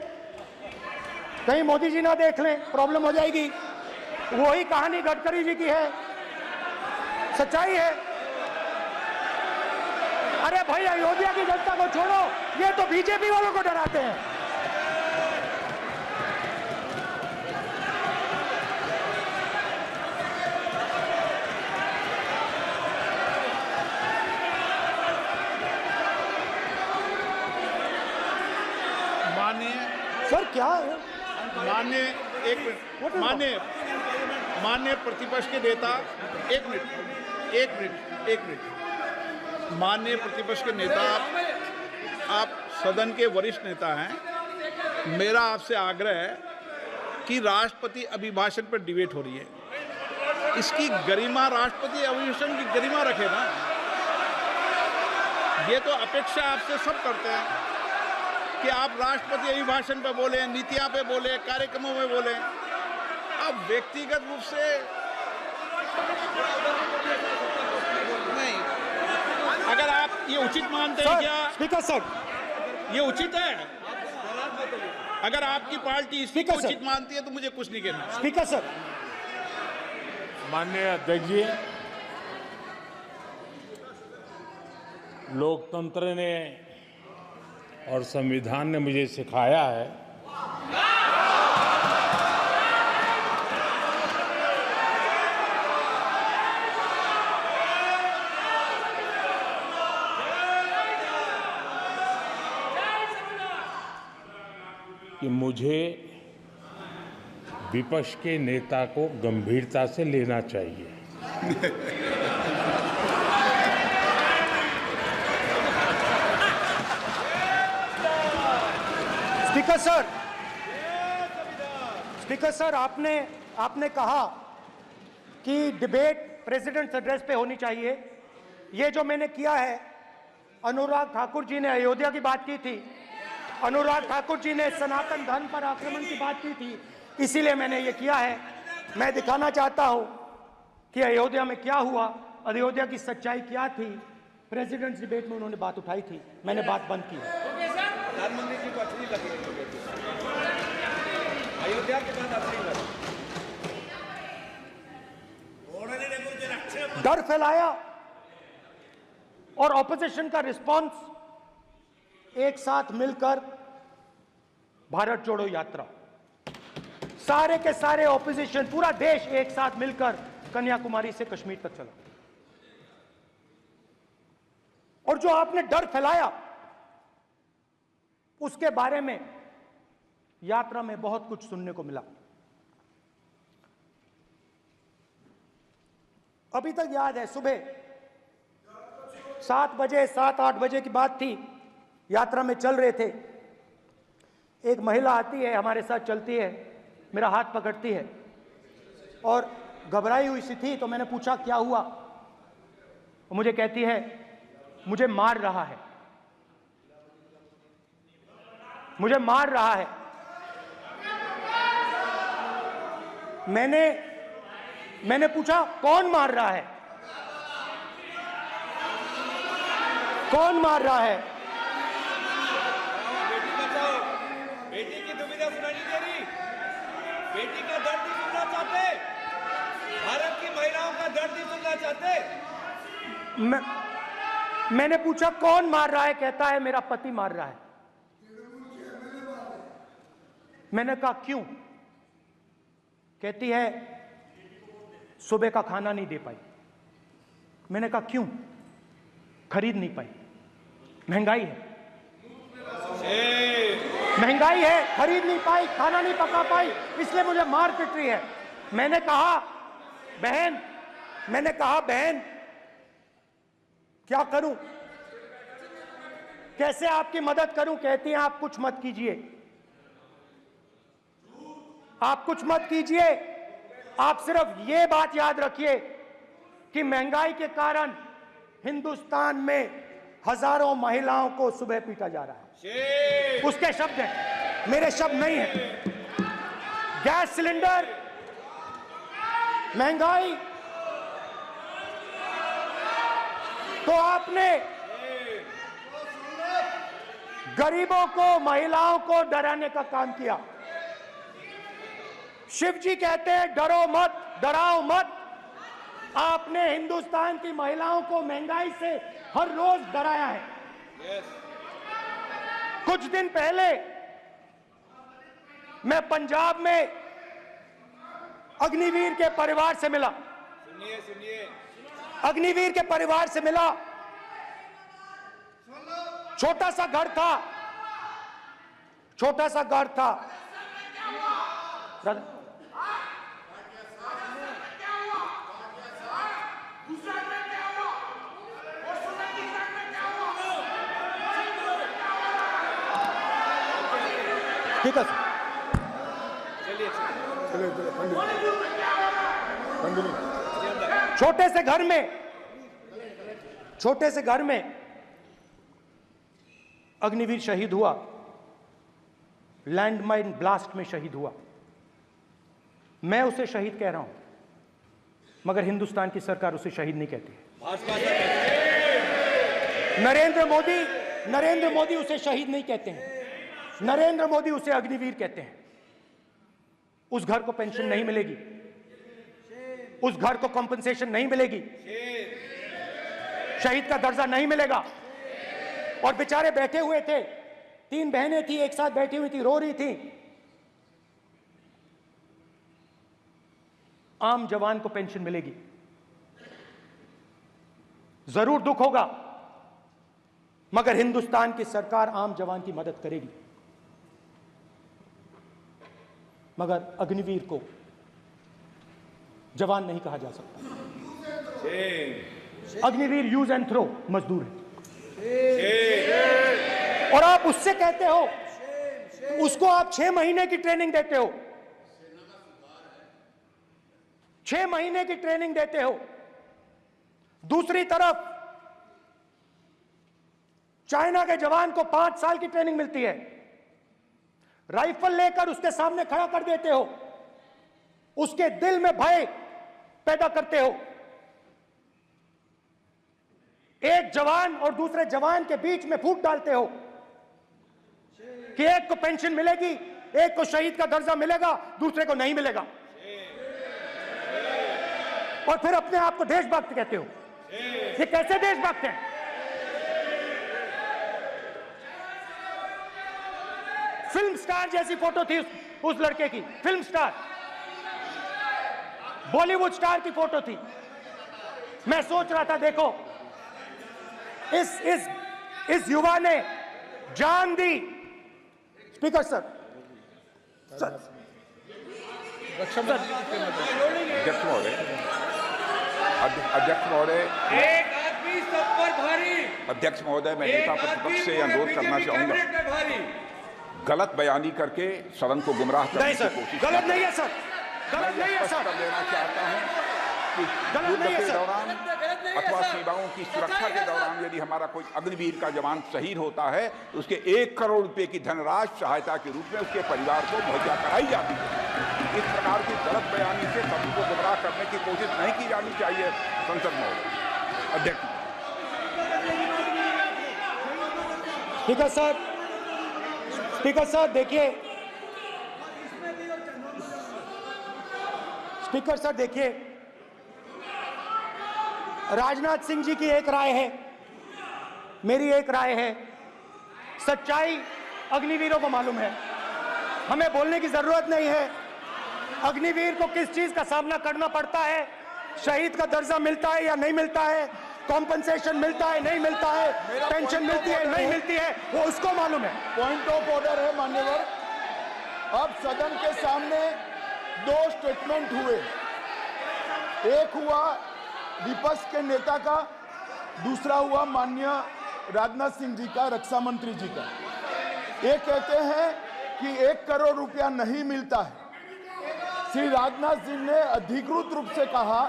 कहीं मोदी जी ना देख लें, प्रॉब्लम हो जाएगी। वही कहानी गडकरी जी की है, सच्चाई है। अरे भाई, अयोध्या की जनता को छोड़ो, ये तो बीजेपी वालों को डराते हैं। सर क्या है? माननीय प्रतिपक्ष के नेता, एक मिनट, माननीय प्रतिपक्ष के नेता, आप सदन के वरिष्ठ नेता हैं। मेरा आपसे आग्रह है कि राष्ट्रपति अभिभाषण पर डिबेट हो रही है, इसकी गरिमा, राष्ट्रपति अभिभाषण की गरिमा रखे ना। ये तो अपेक्षा आपसे सब करते हैं कि आप राष्ट्रपति अभिभाषण पे बोले, नीतियां पे बोले, कार्यक्रमों में बोले। अब व्यक्तिगत रूप से नहीं, अगर आप ये उचित मानते हैं क्या? स्पीकर सर, ये उचित है? अगर आपकी पार्टी इसको उचित मानती है तो मुझे कुछ नहीं कहना। स्पीकर सर, माननीय अध्यक्ष जी, लोकतंत्र ने और संविधान ने मुझे सिखाया है कि मुझे विपक्ष के नेता को गंभीरता से लेना चाहिए। स्पीकर सर, आपने कहा कि डिबेट प्रेसिडेंट्स एड्रेस पे होनी चाहिए। ये जो मैंने किया है, अनुराग ठाकुर जी ने अयोध्या की बात की थी, अनुराग ठाकुर जी ने सनातन धर्म पर आक्रमण की बात की थी, इसीलिए मैंने ये किया है। मैं दिखाना चाहता हूं कि अयोध्या में क्या हुआ, अयोध्या की सच्चाई क्या थी। प्रेसिडेंट्स डिबेट में उन्होंने बात उठाई थी, मैंने बात बंद की। प्रधानमंत्री जी को अच्छी लगी अयोध्या के बाद अच्छी लगी, डर फैलाया और ऑपोजिशन का रिस्पांस एक साथ मिलकर भारत जोड़ो यात्रा, सारे के सारे ऑपोजिशन, पूरा देश एक साथ मिलकर कन्याकुमारी से कश्मीर तक चला। और जो आपने डर फैलाया उसके बारे में यात्रा में बहुत कुछ सुनने को मिला। अभी तक याद है, सुबह 7 बजे 7-8 बजे की बात थी, यात्रा में चल रहे थे, एक महिला आती है, हमारे साथ चलती है, मेरा हाथ पकड़ती है और घबराई हुई सी थी। तो मैंने पूछा क्या हुआ, तो मुझे कहती है मुझे मार रहा है, मुझे मार रहा है। मैंने पूछा कौन मार रहा है, कौन मार रहा है? बेटी बचाओ, बेटी की दुविधा सुनाई नहीं दे रही, बेटी का दर्द नहीं सुनना चाहते, भारत की महिलाओं का दर्द नहीं सुनना चाहते। मैंने पूछा कौन मार रहा है, कहता है मेरा पति मार रहा है। मैंने कहा क्यों? कहती है सुबह का खाना नहीं दे पाई। मैंने कहा क्यों? खरीद नहीं पाई, महंगाई है, महंगाई है, खरीद नहीं पाई, खाना नहीं पका पाई, इसलिए मुझे मार पिट रही है। मैंने कहा बहन क्या करूं, कैसे आपकी मदद करूं? कहती हैं आप कुछ मत कीजिए, आप कुछ मत कीजिए, आप सिर्फ ये बात याद रखिए कि महंगाई के कारण हिंदुस्तान में हजारों महिलाओं को सुबह पीटा जा रहा है। उसके शब्द हैं, मेरे शब्द नहीं हैं। गैस सिलेंडर, महंगाई, तो आपने गरीबों को, महिलाओं को डराने का काम किया। शिव जी कहते हैं डरो मत, डराओ मत। आपने हिंदुस्तान की महिलाओं को महंगाई से हर रोज डराया है। कुछ दिन पहले मैं पंजाब में अग्निवीर के परिवार से मिला। सुनिए अग्निवीर के परिवार से मिला। छोटा सा घर था, छोटा सा घर था। ठीक है सर, छोटे से घर में अग्निवीर शहीद हुआ, लैंडमाइन ब्लास्ट में शहीद हुआ। मैं उसे शहीद कह रहा हूं, मगर हिंदुस्तान की सरकार उसे शहीद नहीं कहती। नरेंद्र मोदी उसे शहीद नहीं कहते हैं। नरेंद्र मोदी उसे अग्निवीर कहते हैं। उस घर को पेंशन नहीं मिलेगी, उस घर को कॉम्पनसेशन नहीं मिलेगी, शहीद का दर्जा नहीं मिलेगा। और बेचारे बैठे हुए थे, 3 बहनें थी, एक साथ बैठी हुई थी, रो रही थी। आम जवान को पेंशन मिलेगी, जरूर दुख होगा, मगर हिंदुस्तान की सरकार आम जवान की मदद करेगी। मगर अग्निवीर को जवान नहीं कहा जा सकता। अग्निवीर यूज एंड थ्रो मजदूर है। और आप उससे कहते हो, उसको आप 6 महीने की ट्रेनिंग देते हो, 6 महीने की ट्रेनिंग देते हो। दूसरी तरफ चाइना के जवान को 5 साल की ट्रेनिंग मिलती है। राइफल लेकर उसके सामने खड़ा कर देते हो, उसके दिल में भय पैदा करते हो। एक जवान और दूसरे जवान के बीच में फूट डालते हो कि एक को पेंशन मिलेगी, एक को शहीद का दर्जा मिलेगा, दूसरे को नहीं मिलेगा। और फिर अपने आप को देशभक्त कहते हो। ये कैसे देशभक्त हैं? फिल्म स्टार जैसी फोटो थी उस लड़के की, फिल्म स्टार, बॉलीवुड स्टार की फोटो थी। मैं सोच रहा था, देखो इस युवा ने जान दी। स्पीकर सर, अध्यक्ष महोदय, एक आदमी सब पर भारी। अध्यक्ष महोदय, मैं नेता प्रतिपक्ष से अनुरोध करना चाहूंगा, गलत बयानी करके सदन को गुमराह करने की कोशिश गलत नहीं है सर, गलत नहीं है सर, कर देना चाहता हूं कि युद्ध के दौरान अथवा सीमाओं की सुरक्षा के दौरान यदि हमारा कोई अग्निवीर का जवान शहीद होता है तो उसके 1 करोड़ रुपए की धनराशि सहायता के रूप में उसके परिवार को मुहैया कराई जाती है। इस प्रकार की गलत बयानी से सभी को गुमराह करने की कोशिश नहीं की जानी चाहिए। संसद महोदय, अध्यक्ष। स्पीकर सर, स्पीकर सर देखिए, स्पीकर सर देखिए, राजनाथ सिंह जी की एक राय है, मेरी एक राय है। सच्चाई अग्निवीरों को मालूम है, हमें बोलने की जरूरत नहीं है। अग्निवीर को किस चीज का सामना करना पड़ता है, शहीद का दर्जा मिलता है या नहीं मिलता है, कॉम्पनसेशन मिलता है नहीं मिलता है, पेंशन मिलती है नहीं मिलती है, वो उसको मालूम है। पॉइंट ऑफ ऑर्डर है मान्यवर। अब सदन के सामने 2 स्टेटमेंट हुए, एक हुआ विपक्ष के नेता का, दूसरा हुआ माननीय राजनाथ सिंह जी का, रक्षा मंत्री जी का। ये कहते हैं कि 1 करोड़ रुपया नहीं मिलता है। श्री राजनाथ सिंह ने अधिकृत रूप से कहा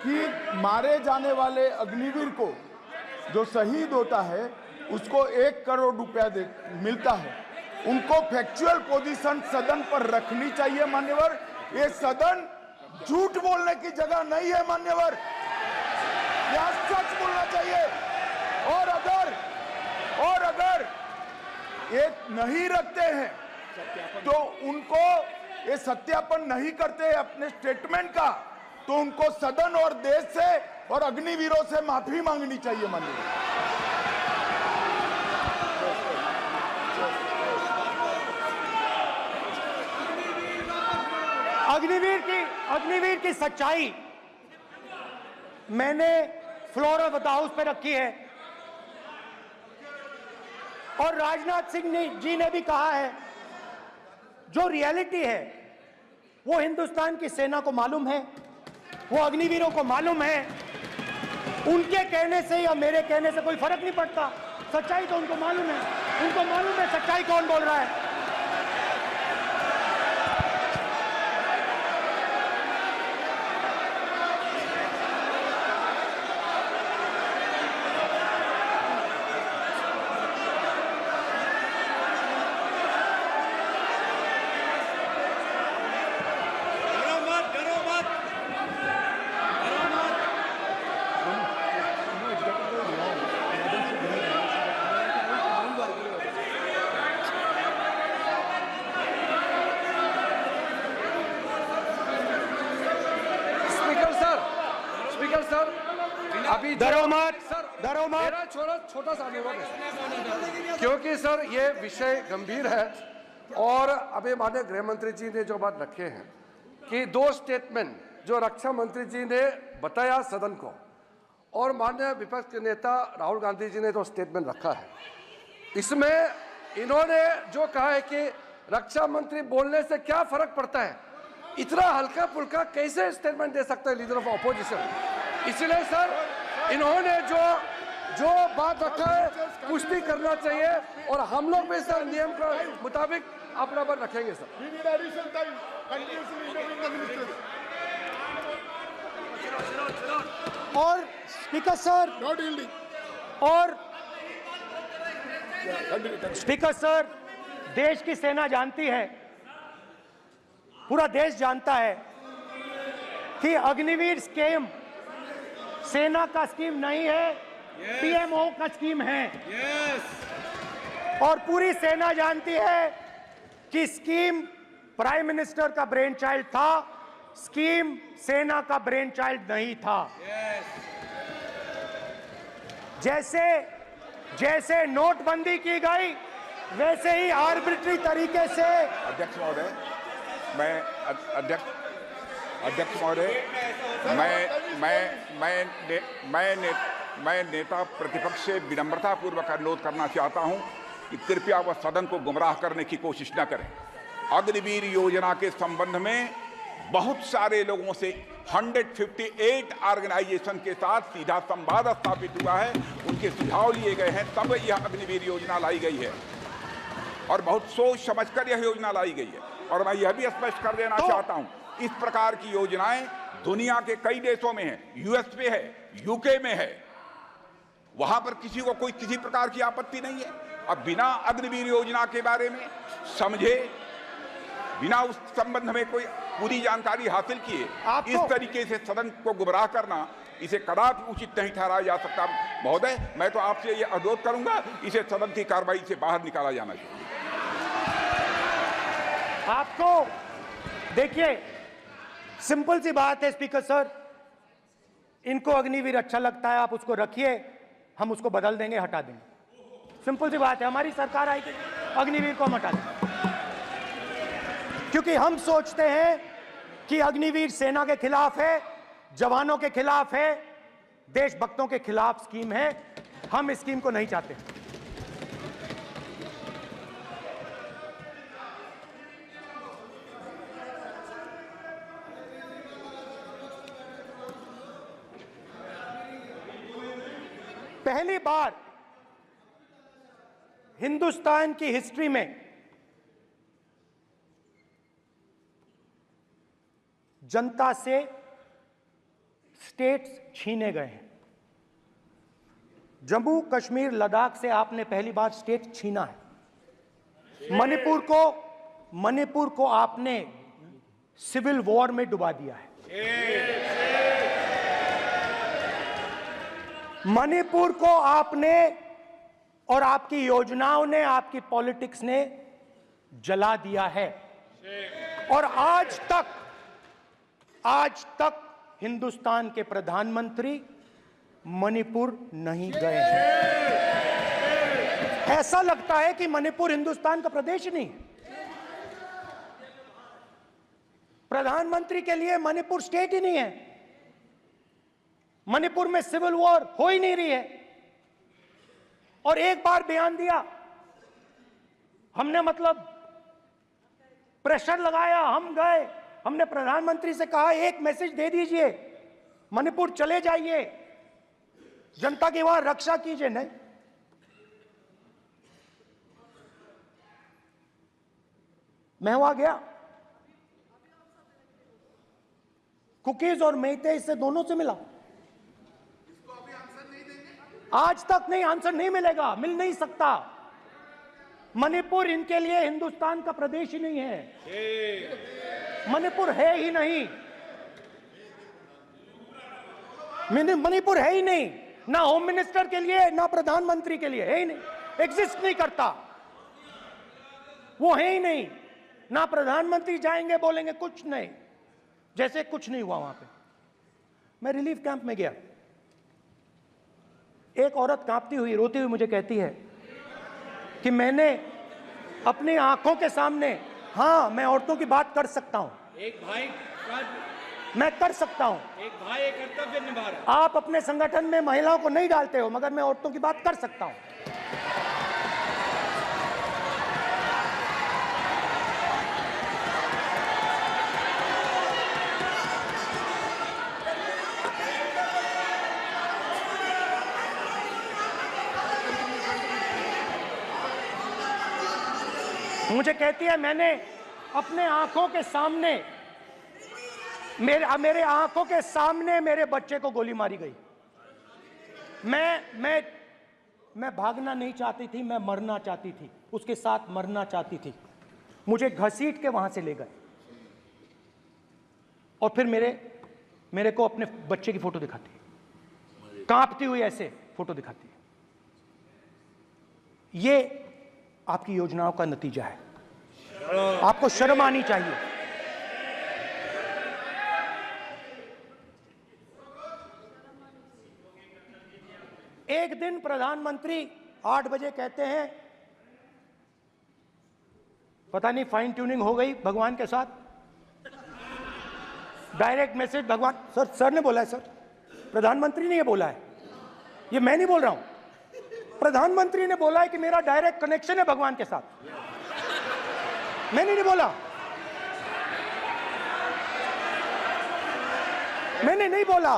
कि मारे जाने वाले अग्निवीर को जो शहीद होता है उसको 1 करोड़ रुपया मिलता है। उनको फैक्चुअल पोजीशन सदन पर रखनी चाहिए मान्यवर। ये सदन झूठ बोलने की जगह नहीं है मान्यवर, यह सच बोलना चाहिए। और अगर ये नहीं रखते हैं तो उनको ये सत्यापन नहीं करते अपने स्टेटमेंट का, तो उनको सदन और देश से और अग्निवीरों से माफी मांगनी चाहिए माननीय। अग्निवीर की सच्चाई मैंने फ्लोर ऑफ द हाउस पे रखी है और राजनाथ सिंह जी ने भी कहा है। जो रियलिटी है वो हिंदुस्तान की सेना को मालूम है, वो अग्निवीरों को मालूम है। उनके कहने से या मेरे कहने से कोई फर्क नहीं पड़ता, सच्चाई तो उनको मालूम है। उनको मालूम है सच्चाई कौन बोल रहा है। अभी मेरा छोटा सा अनुरोध है, क्योंकि सर ये विषय गंभीर है और अभी माननीय गृह मंत्री जी ने जो बात रखे हैं कि 2 स्टेटमेंट जो रक्षा मंत्री जी ने बताया सदन को और माननीय विपक्ष के नेता राहुल गांधी जी ने जो स्टेटमेंट रखा है, इसमें इन्होंने जो कहा है कि रक्षा मंत्री बोलने से क्या फर्क पड़ता है, इतना हल्का फुल्का कैसे स्टेटमेंट दे सकता है लीडर ऑफ ऑपोजिशन। इसलिए सर इन्होंने जो बात रखा है पुष्टि करना चाहिए और हम लोग भी सर नियम के मुताबिक अपना बात रखेंगे सर। और स्पीकर सर स्पीकर सर, देश की सेना जानती है, पूरा देश जानता है कि अग्निवीर स्कीम सेना का स्कीम नहीं है, पीएमओ का स्कीम है। और पूरी सेना जानती है कि स्कीम प्राइम मिनिस्टर का ब्रेन चाइल्ड था, स्कीम सेना का ब्रेन चाइल्ड नहीं था। जैसे नोटबंदी की गई वैसे ही आर्बिट्री तरीके से। अध्यक्ष महोदय, अध्यक्ष महोदय, मैं नेता प्रतिपक्ष से विनम्रता पूर्वक अनुरोध करना चाहता हूं कि कृपया वह सदन को गुमराह करने की कोशिश न करें। अग्निवीर योजना के संबंध में बहुत सारे लोगों से 158 ऑर्गेनाइजेशन के साथ सीधा संवाद स्थापित हुआ है, उनके सुझाव लिए गए हैं, तब यह अग्निवीर योजना लाई गई है और बहुत सोच समझकर यह योजना लाई गई है। और मैं यह भी स्पष्ट कर देना चाहता हूं, इस प्रकार की योजनाएं दुनिया के कई देशों में है, यूएस में है, यूके में है, वहां पर किसी को कोई किसी प्रकार की आपत्ति नहीं है। अब बिना अग्निवीर योजना के बारे में समझे, बिना उस संबंध में कोई पूरी जानकारी हासिल किए इस तरीके से सदन को गुमराह करना, इसे कदापि उचित नहीं ठहराया जा सकता। महोदय, मैं तो आपसे ये अनुरोध करूंगा, इसे सदन की कार्रवाई से बाहर निकाला जाना चाहिए। आपको देखिए, सिंपल सी बात है स्पीकर सर, इनको अग्निवीर अच्छा लगता है, आप उसको रखिए, हम उसको बदल देंगे, हटा देंगे। सिंपल सी बात है, हमारी सरकार आएगी, अग्निवीर को हम हटा देंगे, क्योंकि हम सोचते हैं कि अग्निवीर सेना के खिलाफ है, जवानों के खिलाफ है, देशभक्तों के खिलाफ स्कीम है। हम इस स्कीम को नहीं चाहते। पहली बार हिंदुस्तान की हिस्ट्री में जनता से स्टेट्स छीने गए हैं। जम्मू कश्मीर लद्दाख से आपने पहली बार स्टेट छीना है। मणिपुर को आपने सिविल वॉर में डुबा दिया है। मणिपुर को आपने और आपकी योजनाओं ने, आपकी पॉलिटिक्स ने जला दिया है। और आज तक हिंदुस्तान के प्रधानमंत्री मणिपुर नहीं गए हैं। ऐसा लगता है कि मणिपुर हिंदुस्तान का प्रदेश नहीं है। प्रधानमंत्री के लिए मणिपुर स्टेट ही नहीं है। मणिपुर में सिविल वॉर हो ही नहीं रही है। और एक बार बयान दिया हमने, मतलब प्रेशर लगाया, हम गए, हमने प्रधानमंत्री से कहा एक मैसेज दे दीजिए, मणिपुर चले जाइए, जनता की वहां रक्षा कीजिए। नहीं, मैं वहां गया, कुकीज और मेहते इससे दोनों से मिला। आज तक नहीं, आंसर नहीं मिलेगा, मिल नहीं सकता। मणिपुर इनके लिए हिंदुस्तान का प्रदेश ही नहीं है। मणिपुर है ही नहीं, मणिपुर है ही नहीं, ना होम मिनिस्टर के लिए ना प्रधानमंत्री के लिए, है ही नहीं, एग्जिस्ट नहीं करता, वो है ही नहीं। ना प्रधानमंत्री जाएंगे बोलेंगे कुछ नहीं, जैसे कुछ नहीं हुआ वहां पे। मैं रिलीफ कैंप में गया, एक औरत कांपती हुई, रोती हुई मुझे कहती है कि मैंने अपनी आंखों के सामने, हाँ मैं औरतों की बात कर सकता हूं, एक भाई मैं कर सकता हूं, एक भाई एक कर्तव्य निभा रहा है। आप अपने संगठन में महिलाओं को नहीं डालते हो, मगर मैं औरतों की बात कर सकता हूं। मुझे कहती है मैंने अपने आंखों के सामने, मेरे आंखों के सामने मेरे बच्चे को गोली मारी गई। मैं भागना नहीं चाहती थी, मैं मरना चाहती थी, उसके साथ मरना चाहती थी। मुझे घसीट के वहां से ले गए और फिर मेरे को अपने बच्चे की फोटो दिखाती है, कांपती हुई ऐसे फोटो दिखाती है। ये आपकी योजनाओं का नतीजा है। आपको शर्म आनी चाहिए। एक दिन प्रधानमंत्री 8 बजे कहते हैं, पता नहीं फाइन ट्यूनिंग हो गई भगवान के साथ, डायरेक्ट मैसेज भगवान, सर ने बोला है, सर प्रधानमंत्री ने ये बोला है, ये मैं नहीं बोल रहा हूं, प्रधानमंत्री ने बोला है कि मेरा डायरेक्ट कनेक्शन है भगवान के साथ। मैंने नहीं बोला, मैंने नहीं बोला।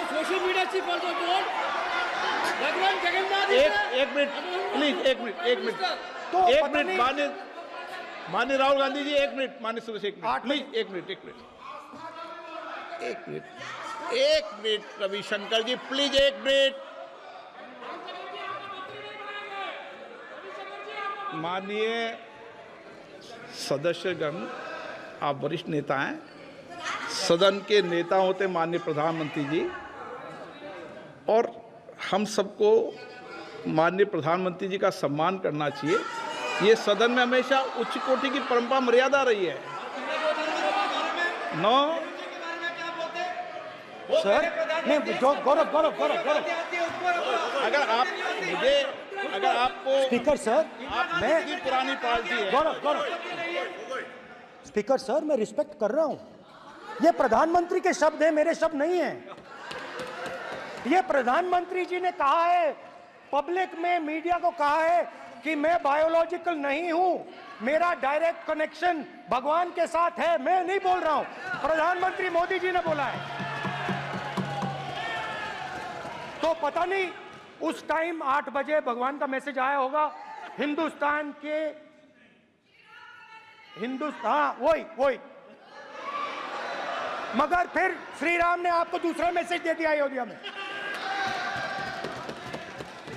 Social media chief also told भगवान जगन्नाथ। एक मिनट प्लीज, एक मिनट तो एक मिनट माननीय राहुल गांधी जी, एक मिनट, माननीय सुरेश, एक मिनट प्लीज, एक मिनट रविशंकर जी प्लीज, एक मिनट। माननीय सदस्यगण, आप वरिष्ठ नेता हैं, सदन के नेता होते माननीय प्रधानमंत्री जी, और हम सबको माननीय प्रधानमंत्री जी का सम्मान करना चाहिए। ये सदन में हमेशा उच्च कोटि की परंपरा मर्यादा रही है। नो सर, नहीं, गौरव, अगर आपको स्पीकर सर, मैं पुरानी पार्टी है। गौरव, स्पीकर सर, मैं रिस्पेक्ट कर रहा हूं। ये प्रधानमंत्री के शब्द हैं, मेरे शब्द नहीं हैं। ये प्रधानमंत्री जी ने कहा है, पब्लिक में, मीडिया को कहा है कि मैं बायोलॉजिकल नहीं हूं, मेरा डायरेक्ट कनेक्शन भगवान के साथ है। मैं नहीं बोल रहा हूं, प्रधानमंत्री मोदी जी ने बोला है। तो पता नहीं उस टाइम 8 बजे भगवान का मैसेज आया होगा, हिंदुस्तान वही मगर फिर श्री राम ने आपको दूसरा मैसेज दे दिया अयोध्या में।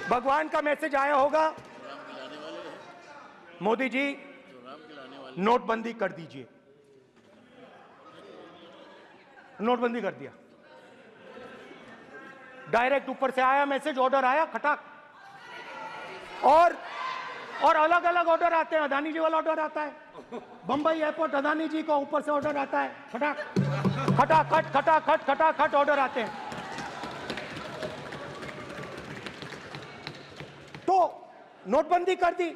भगवान का मैसेज आया होगा, मोदी जी नोटबंदी कर दीजिए। नोटबंदी कर दिया, डायरेक्ट ऊपर से आया मैसेज, ऑर्डर आया खटाक। और अलग अलग ऑर्डर आते हैं। अदानी जी वाला ऑर्डर आता है, बंबई एयरपोर्ट अदानी जी को ऊपर से ऑर्डर आता है, खटाक खटाखट खटाखट खटाखट ऑर्डर आते हैं। तो नोटबंदी कर दी।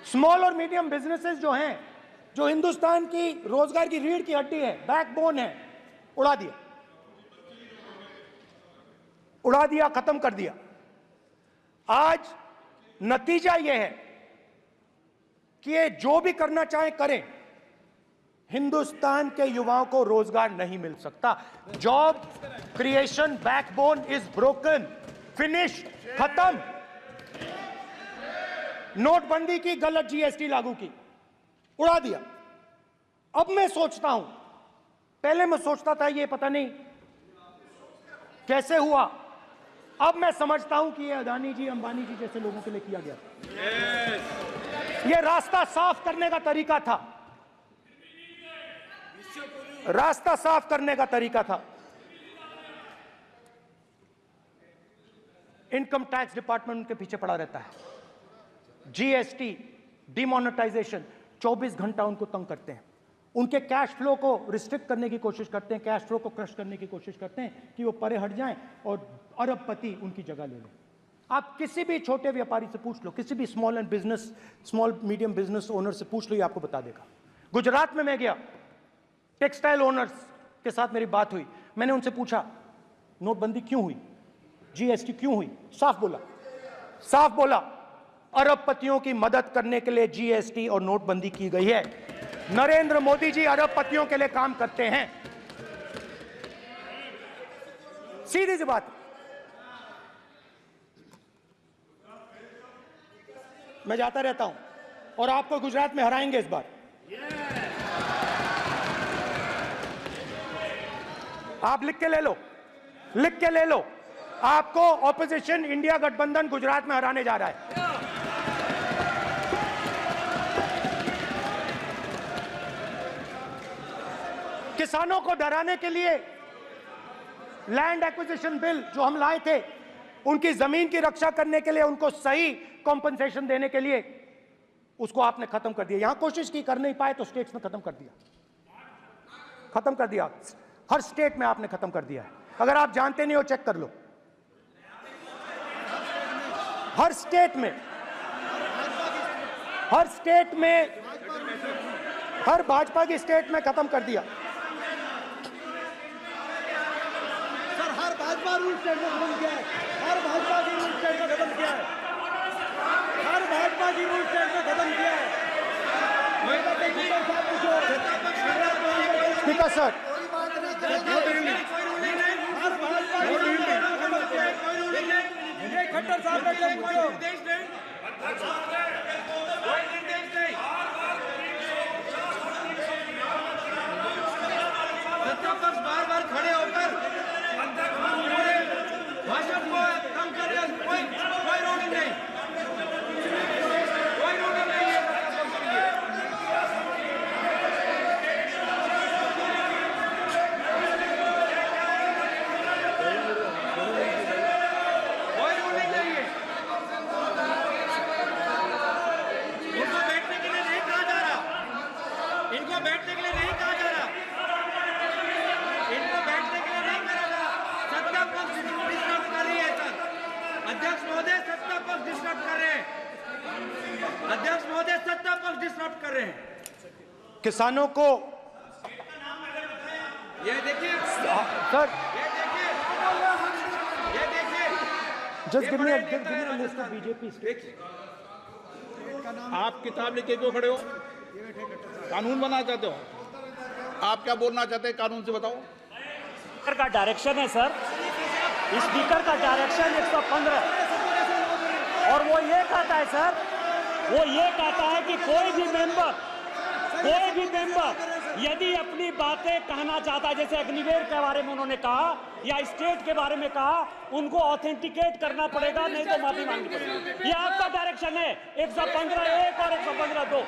स्मॉल और मीडियम बिजनेसेस जो हैं, जो हिंदुस्तान की रोजगार की रीढ़ की हड्डी है, बैकबोन है, उड़ा दिया, उड़ा दिया, खत्म कर दिया। आज नतीजा यह है कि ये जो भी करना चाहे करें, हिंदुस्तान के युवाओं को रोजगार नहीं मिल सकता। Job creation backbone is broken, finish, खत्म। नोटबंदी की, गलत जीएसटी लागू की, उड़ा दिया। अब मैं सोचता हूं, पहले मैं सोचता था ये पता नहीं कैसे हुआ, अब मैं समझता हूं कि ये अदानी जी, अंबानी जी जैसे लोगों के लिए किया गया। ये रास्ता साफ करने का तरीका था, रास्ता साफ करने का तरीका था। इनकम टैक्स डिपार्टमेंट उनके पीछे पड़ा रहता है। जीएसटी, डिमोनेटाइजेशन, 24 घंटा उनको तंग करते हैं। उनके कैश फ्लो को रिस्ट्रिक्ट करने की कोशिश करते हैं, कैश फ्लो को क्रश करने की कोशिश करते हैं कि वो परे हट जाएं और अरबपति उनकी जगह ले लें। आप किसी भी छोटे व्यापारी से पूछ लो, किसी भी स्मॉल मीडियम बिजनेस ओनर से पूछ लो, ये आपको बता देगा। गुजरात में मैं गया, टेक्सटाइल ओनर्स के साथ मेरी बात हुई। मैंने उनसे पूछा नोटबंदी क्यों हुई, जीएसटी क्यों हुई? साफ बोला अरबपतियों की मदद करने के लिए जीएसटी और नोटबंदी की गई है। नरेंद्र मोदी जी अरबपतियों के लिए काम करते हैं, सीधी सी बात। मैं जाता रहता हूं और आपको गुजरात में हराएंगे इस बार। आप लिख के ले लो, लिख के ले लो, आपको ऑपोजिशन इंडिया गठबंधन गुजरात में हराने जा रहा है। किसानों को डराने के लिए लैंड एक्विजिशन बिल जो हम लाए थे, उनकी जमीन की रक्षा करने के लिए, उनको सही कॉम्पनसेशन देने के लिए, उसको आपने खत्म कर दिया। यहां कोशिश की, कर नहीं पाए तो स्टेट्स में खत्म कर दिया, खत्म कर दिया। हर स्टेट में आपने खत्म कर दिया है। अगर आप जानते नहीं हो चेक कर लो, हर स्टेट में, हर भाजपा की स्टेट में खत्म कर दिया। सर हर भाजपा रूल स्टेट में खत्म किया है, हर भाजपा की रूल स्टेट में खत्म किया है, हर भाजपा की रूल स्टेट में खत्म किया है। स्पीकर सर, खट्टर साहब का निर्देश नहीं, सत्ता पक्ष बार बार खड़े होकर भाषण को कम कर रहे, कोई रूलिंग नहीं, कोई रूलिंग नहीं है। बैठने के लिए नहीं कहा जा रहा, इनको बैठने के लिए नहीं कहा जा रहा। सत्ता पक्ष डिस्टर्ब कर रही है सर, अध्यक्ष महोदय सत्ता पक्ष डिस्टर्ब कर रहे हैं, अध्यक्ष महोदय सत्ता पक्ष डिस्टर्ब कर रहे हैं। किसानों को ये देखिए सर, ये देखिए just give me a list of BJP states. आप किताब लेके क्यों खड़े हो? कानून बनाना चाहते हो? आप क्या बोलना चाहते हैं, कानून से बताओ। स्पीकर का डायरेक्शन है सर, स्पीकर का डायरेक्शन 115, और वो ये कहता है सर, वो ये कहता है कि कोई भी मेंबर यदि अपनी बातें कहना चाहता है, जैसे अग्निवीर के बारे में उन्होंने कहा या स्टेट के बारे में कहा, उनको ऑथेंटिकेट करना पड़ेगा, नहीं तो माफी मांगनी पड़ेगी। ये आपका डायरेक्शन है 115(1) और 115(2).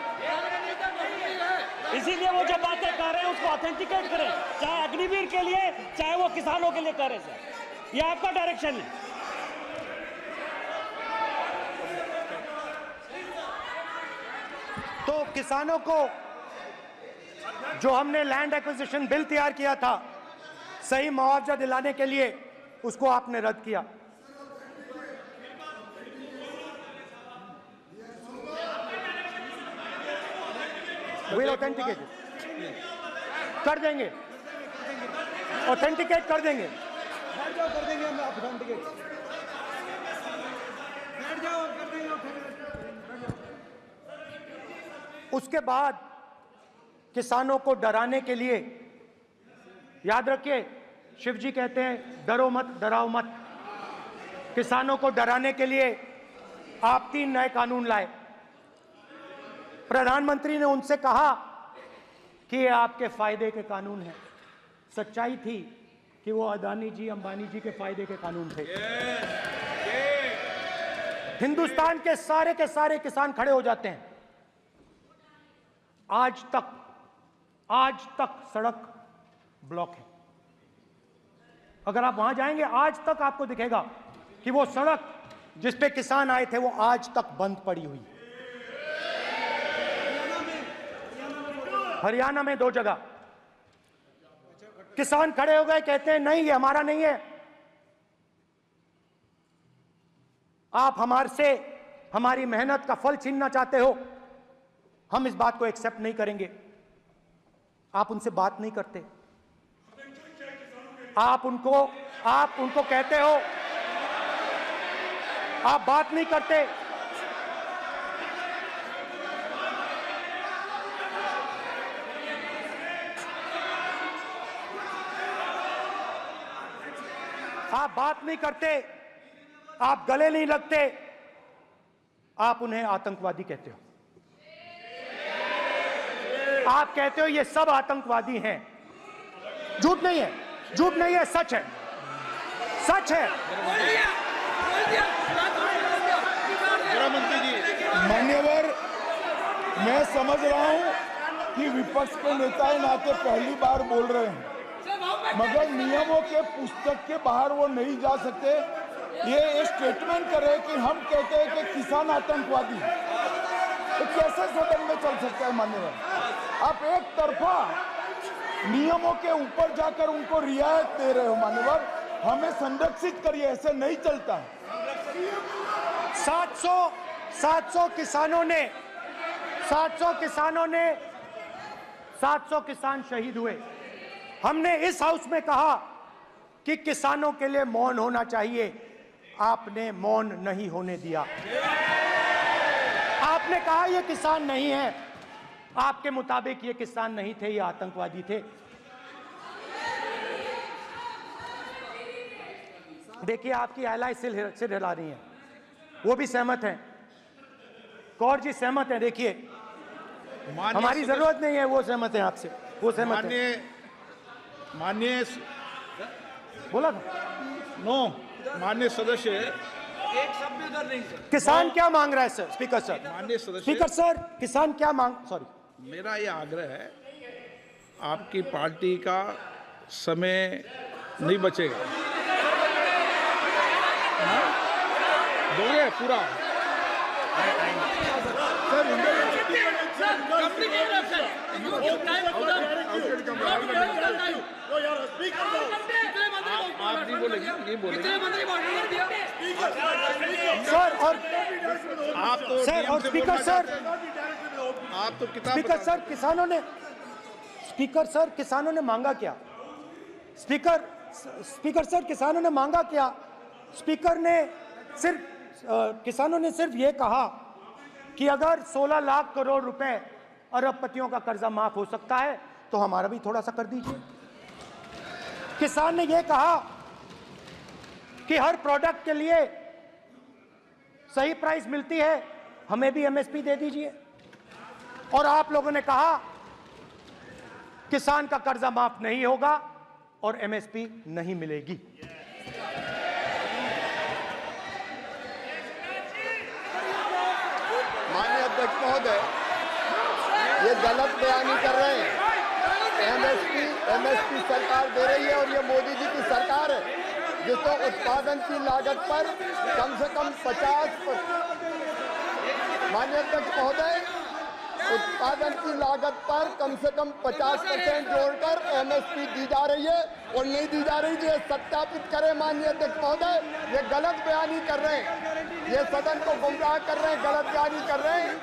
इसीलिए वो जो बातें कर रहे हैं उसको ऑथेंटिकेट करें, चाहे अग्निवीर के लिए चाहे वो किसानों के लिए कर रहे हैं। सर, ये आपका डायरेक्शन है। तो किसानों को जो हमने लैंड एक्विजिशन बिल तैयार किया था सही मुआवजा दिलाने के लिए, उसको आपने रद्द किया। विल ऑथेंटिकेट कर देंगे, ऑथेंटिकेट कर देंगे, बैठ जाओ, कर देंगे हम ऑथेंटिकेट। बैठ जाओ, कर देंगे ऑथेंटिकेट। उसके बाद किसानों को डराने के लिए, याद रखिए शिव जी कहते हैं डरो मत डराओ मत, किसानों को डराने के लिए आप 3 नए कानून लाए। प्रधानमंत्री ने उनसे कहा कि ये आपके फायदे के कानून हैं। सच्चाई थी कि वो अदानी जी अंबानी जी के फायदे के कानून थे। हिंदुस्तान के सारे किसान खड़े हो जाते हैं। आज तक सड़क ब्लॉक है। अगर आप वहां जाएंगे आज तक आपको दिखेगा कि वो सड़क जिस पे किसान आए थे वो आज तक बंद पड़ी हुई। हरियाणा में 2 जगह किसान खड़े हो गए, कहते हैं नहीं ये हमारा नहीं है, आप हमारे से हमारी मेहनत का फल छीनना चाहते हो, हम इस बात को एक्सेप्ट नहीं करेंगे। आप उनसे बात नहीं करते, आप उनको कहते हो, आप बात नहीं करते। आप बात नहीं करते, आप गले नहीं लगते, आप उन्हें आतंकवादी कहते हो। आप कहते हो ये सब आतंकवादी हैं। झूठ नहीं है, झूठ नहीं है, सच है, सच है। गृहमंत्री जी, मान्यवर, मैं समझ रहा हूं कि विपक्ष के नेता नाते पहली बार बोल रहे हैं, मगर नियमों के पुस्तक के बाहर वो नहीं जा सकते। ये स्टेटमेंट करे कि हम कहते हैं कि किसान आतंकवादी, तो कैसे सदन में चल सकता है मान्यवर? आप एक तरफा नियमों के ऊपर जाकर उनको रियायत दे रहे हो मान्यवर, हमें संरक्षित करिए, ऐसे नहीं चलता। 700 किसान शहीद हुए। हमने इस हाउस में कहा कि किसानों के लिए मौन होना चाहिए, आपने मौन नहीं होने दिया। आपने कहा ये किसान नहीं है, आपके मुताबिक ये किसान नहीं थे, ये आतंकवादी थे। देखिए आपकी एलाई सिर हिला रही है, वो भी सहमत हैं, कौर जी सहमत हैं। देखिए हमारी जरूरत नहीं है, वो सहमत हैं आपसे, वो सहमत हैं। माननीय बोला था नो, माननीय सदस्य, एक शब्द उधर नहीं सर। किसान क्या मांग रहा है सर? स्पीकर सर, माननीय सदस्य, स्पीकर सर, किसान क्या मांग, सॉरी, मेरा ये आग्रह है, आपकी पार्टी का समय नहीं बचेगा, दोगे पूरा? आप नहीं बोलेंगे, ये बोलेंगे सर। और आप तो सर, और स्पीकर सर, आप तो किताब स्पीकर सर, किसानों ने मांगा क्या? स्पीकर सर, किसानों ने मांगा क्या? किसानों ने सिर्फ ये कहा कि अगर 16 लाख करोड़ रुपए अरबपतियों का कर्जा माफ हो सकता है तो हमारा भी थोड़ा सा कर दीजिए। किसान ने यह कहा कि हर प्रोडक्ट के लिए सही प्राइस मिलती है, हमें भी एमएसपी दे दीजिए। और आप लोगों ने कहा किसान का कर्जा माफ नहीं होगा और एमएसपी नहीं मिलेगी। माननीय अध्यक्ष महोदय, ये गलत बयानी कर रहे हैं। एमएसपी सरकार दे रही है और ये मोदी जी की सरकार है जिसको उत्पादन की लागत पर कम से कम 50%। माननीय अध्यक्ष महोदय, उत्पादन की लागत पर कम से कम 50% जोड़कर एमएसपी दी जा रही है और नहीं दी जा रही। ये सत्यापित करें माननीय अध्यक्ष महोदय, ये गलत बयानी कर रहे हैं, ये सदन को गुमराह कर रहे हैं, गलत बयानी कर रहे हैं।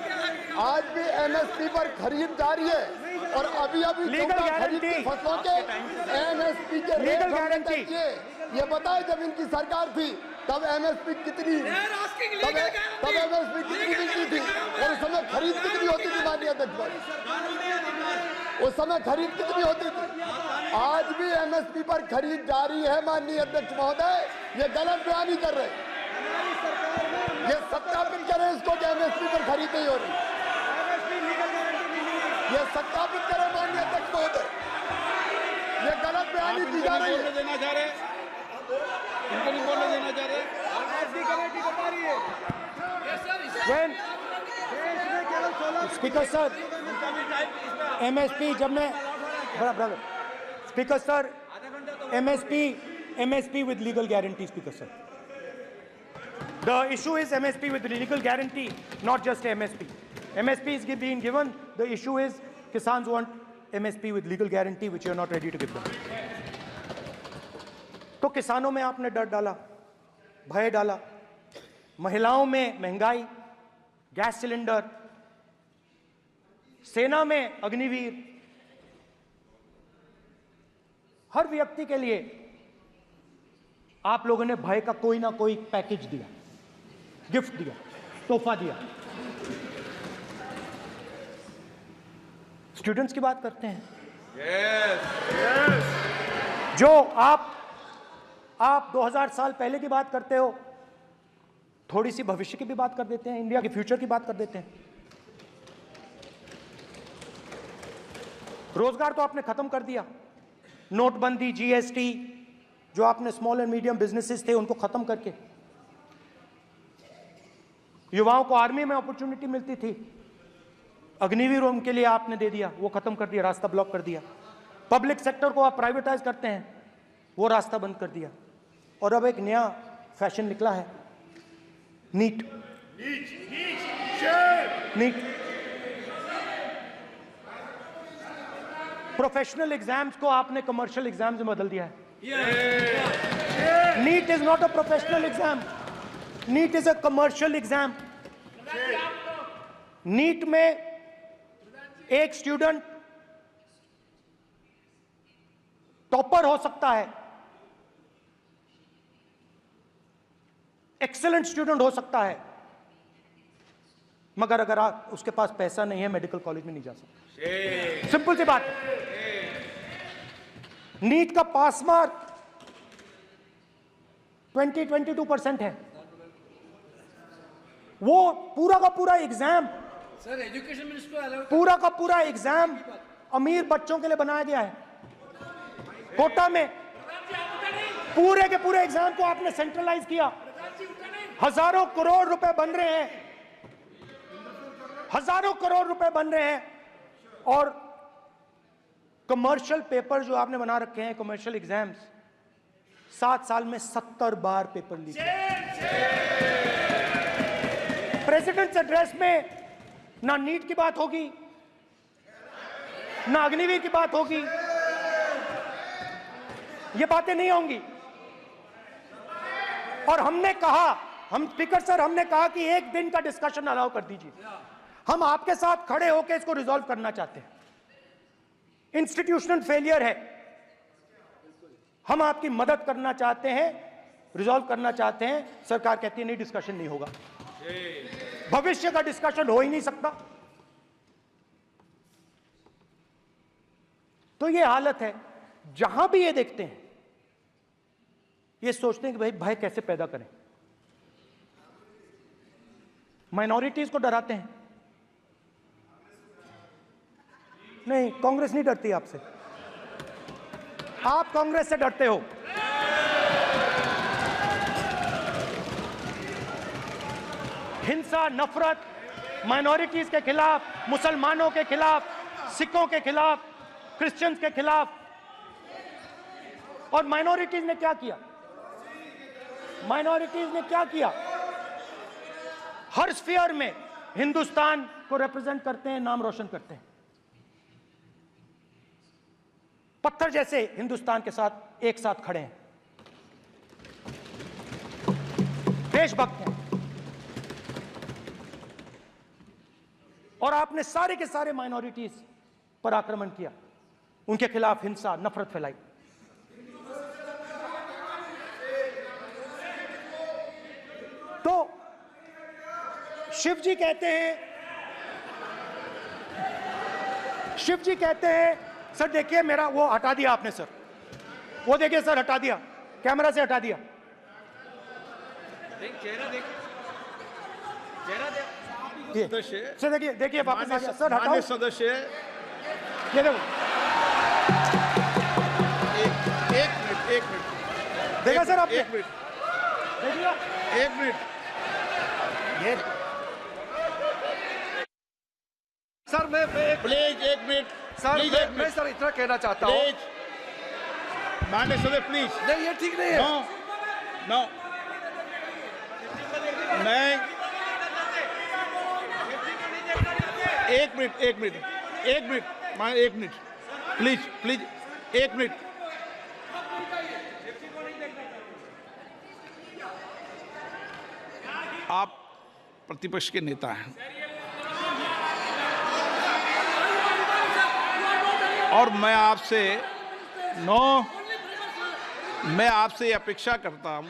आज भी एमएसपी पर खरीद जारी है और अभी खरीद की फसलों के एमएसपी के रेट हमने तय किए। ये बताए जब इनकी सरकार थी तब एमएसपी कितनी मिलती थी और उस समय खरीद कितनी होती थी माननीय अध्यक्ष? उस समय खरीद कितनी होती थी? आज भी एमएसपी पर खरीद जारी है माननीय अध्यक्ष महोदय, ये गलत बयानी कर रहे हैं। ये सत्यापित करें इसको कि एमएसपी पर खरीद नहीं हो रही। ये सत्यापित करें माननीय अध्यक्ष महोदय, ये गलत बयानी की जा रही है। देना चाह रहे इनको नहीं बोलने देना चाह रहे। स्पीकर सर, एमएसपी जब मैं speaker sir, MSP with legal guarantee. Speaker sir, the issue is MSP with legal guarantee, not just MSP. MSP is being given. The issue is Kisans want MSP with legal guarantee, which you are not ready to give them. तो किसानों में आपने डर डाला, भय डाला, महिलाओं में महंगाई, गैस सिलेंडर, सेना में अग्निवीर, हर व्यक्ति के लिए आप लोगों ने भय का कोई ना कोई पैकेज दिया, गिफ्ट दिया, तोहफा दिया। स्टूडेंट्स की बात करते हैं। जो आप 2000 साल पहले की बात करते हो, थोड़ी सी भविष्य की भी बात कर देते हैं, इंडिया के फ्यूचर की बात कर देते हैं। रोजगार तो आपने खत्म कर दिया, नोटबंदी, जीएसटी, जो आपने स्मॉल एंड मीडियम बिजनेसेस थे उनको खत्म करके, युवाओं को आर्मी में अपॉर्चुनिटी मिलती थी, अग्निवीर उनके लिए आपने दे दिया, वो खत्म कर दिया, रास्ता ब्लॉक कर दिया। पब्लिक सेक्टर को आप प्राइवेटाइज करते हैं, वो रास्ता बंद कर दिया। और अब एक नया फैशन निकला है, नीट। प्रोफेशनल एग्जाम्स को आपने कमर्शियल एग्जाम्स में बदल दिया है। NEET is not a professional exam, NEET is a commercial exam. NEET में एक स्टूडेंट टॉपर हो सकता है, एक्सीलेंट स्टूडेंट हो सकता है, मगर अगर आप उसके पास पैसा नहीं है, मेडिकल कॉलेज में नहीं जा सकता। सिंपल सी बात है। नीट का पास मार्क 22% है। वो पूरा का पूरा एग्जाम, सर एजुकेशन मिनिस्टर पूरा का पूरा एग्जाम अमीर बच्चों के लिए बनाया गया है। कोटा में पूरे के पूरे एग्जाम को आपने सेंट्रलाइज किया। हजारों करोड़ रुपए बन रहे हैं, हजारों करोड़ रुपए बन रहे हैं। और कमर्शियल पेपर जो आपने बना रखे हैं, कमर्शियल एग्जाम्स, 7 साल में 70 बार पेपर लीक। प्रेसिडेंट्स एड्रेस में ना नीट की बात होगी, ना अग्निवीर की बात होगी, ये बातें नहीं होंगी। और हमने कहा, हम स्पीकर सर, हमने कहा कि एक दिन का डिस्कशन अलाउ कर दीजिए। हम आपके साथ खड़े होकर इसको रिजॉल्व करना चाहते हैं। इंस्टीट्यूशनल फेलियर है, हम आपकी मदद करना चाहते हैं, रिजॉल्व करना चाहते हैं। सरकार कहती है नहीं, डिस्कशन नहीं होगा, भविष्य का डिस्कशन हो ही नहीं सकता। तो ये हालत है। जहां भी ये देखते हैं, ये सोचते हैं कि भाई भय कैसे पैदा करें, माइनॉरिटीज को डराते हैं। नहीं, कांग्रेस नहीं डरती आपसे। आप कांग्रेस से डरते हो। हिंसा, नफरत, माइनॉरिटीज के खिलाफ, मुसलमानों के खिलाफ, सिखों के खिलाफ, क्रिश्चियंस के खिलाफ। और माइनॉरिटीज ने क्या किया? माइनॉरिटीज ने क्या किया? हर स्फीयर में हिंदुस्तान को रिप्रेजेंट करते हैं, नाम रोशन करते हैं। पत्थर जैसे हिंदुस्तान के साथ एक साथ खड़े हैं, देशभक्त हैं। और आपने सारे के सारे माइनॉरिटीज पर आक्रमण किया, उनके खिलाफ हिंसा, नफरत फैलाई। तो शिव जी कहते हैं, सर देखिए मेरा वो हटा दिया आपने सर, वो देखिए सर हटा दिया, कैमरा से हटा दिया। चेहरा देख, चेहरा देख। सर देखिए वापस आ गया सर, हटाओ सदस्य। ये देखो, एक मिनट देखा सर आपने? एक मिनट ये सर मैं प्लीज एक मिनट सर मैं सर इतना कहना चाहता हूँ, माननीय सदस्य प्लीज। नहीं ये ठीक नहीं है। नो नहीं, एक मिनट मान एक मिनट प्लीज एक मिनट। आप प्रतिपक्ष के नेता हैं और मैं आपसे अपेक्षा करता हूं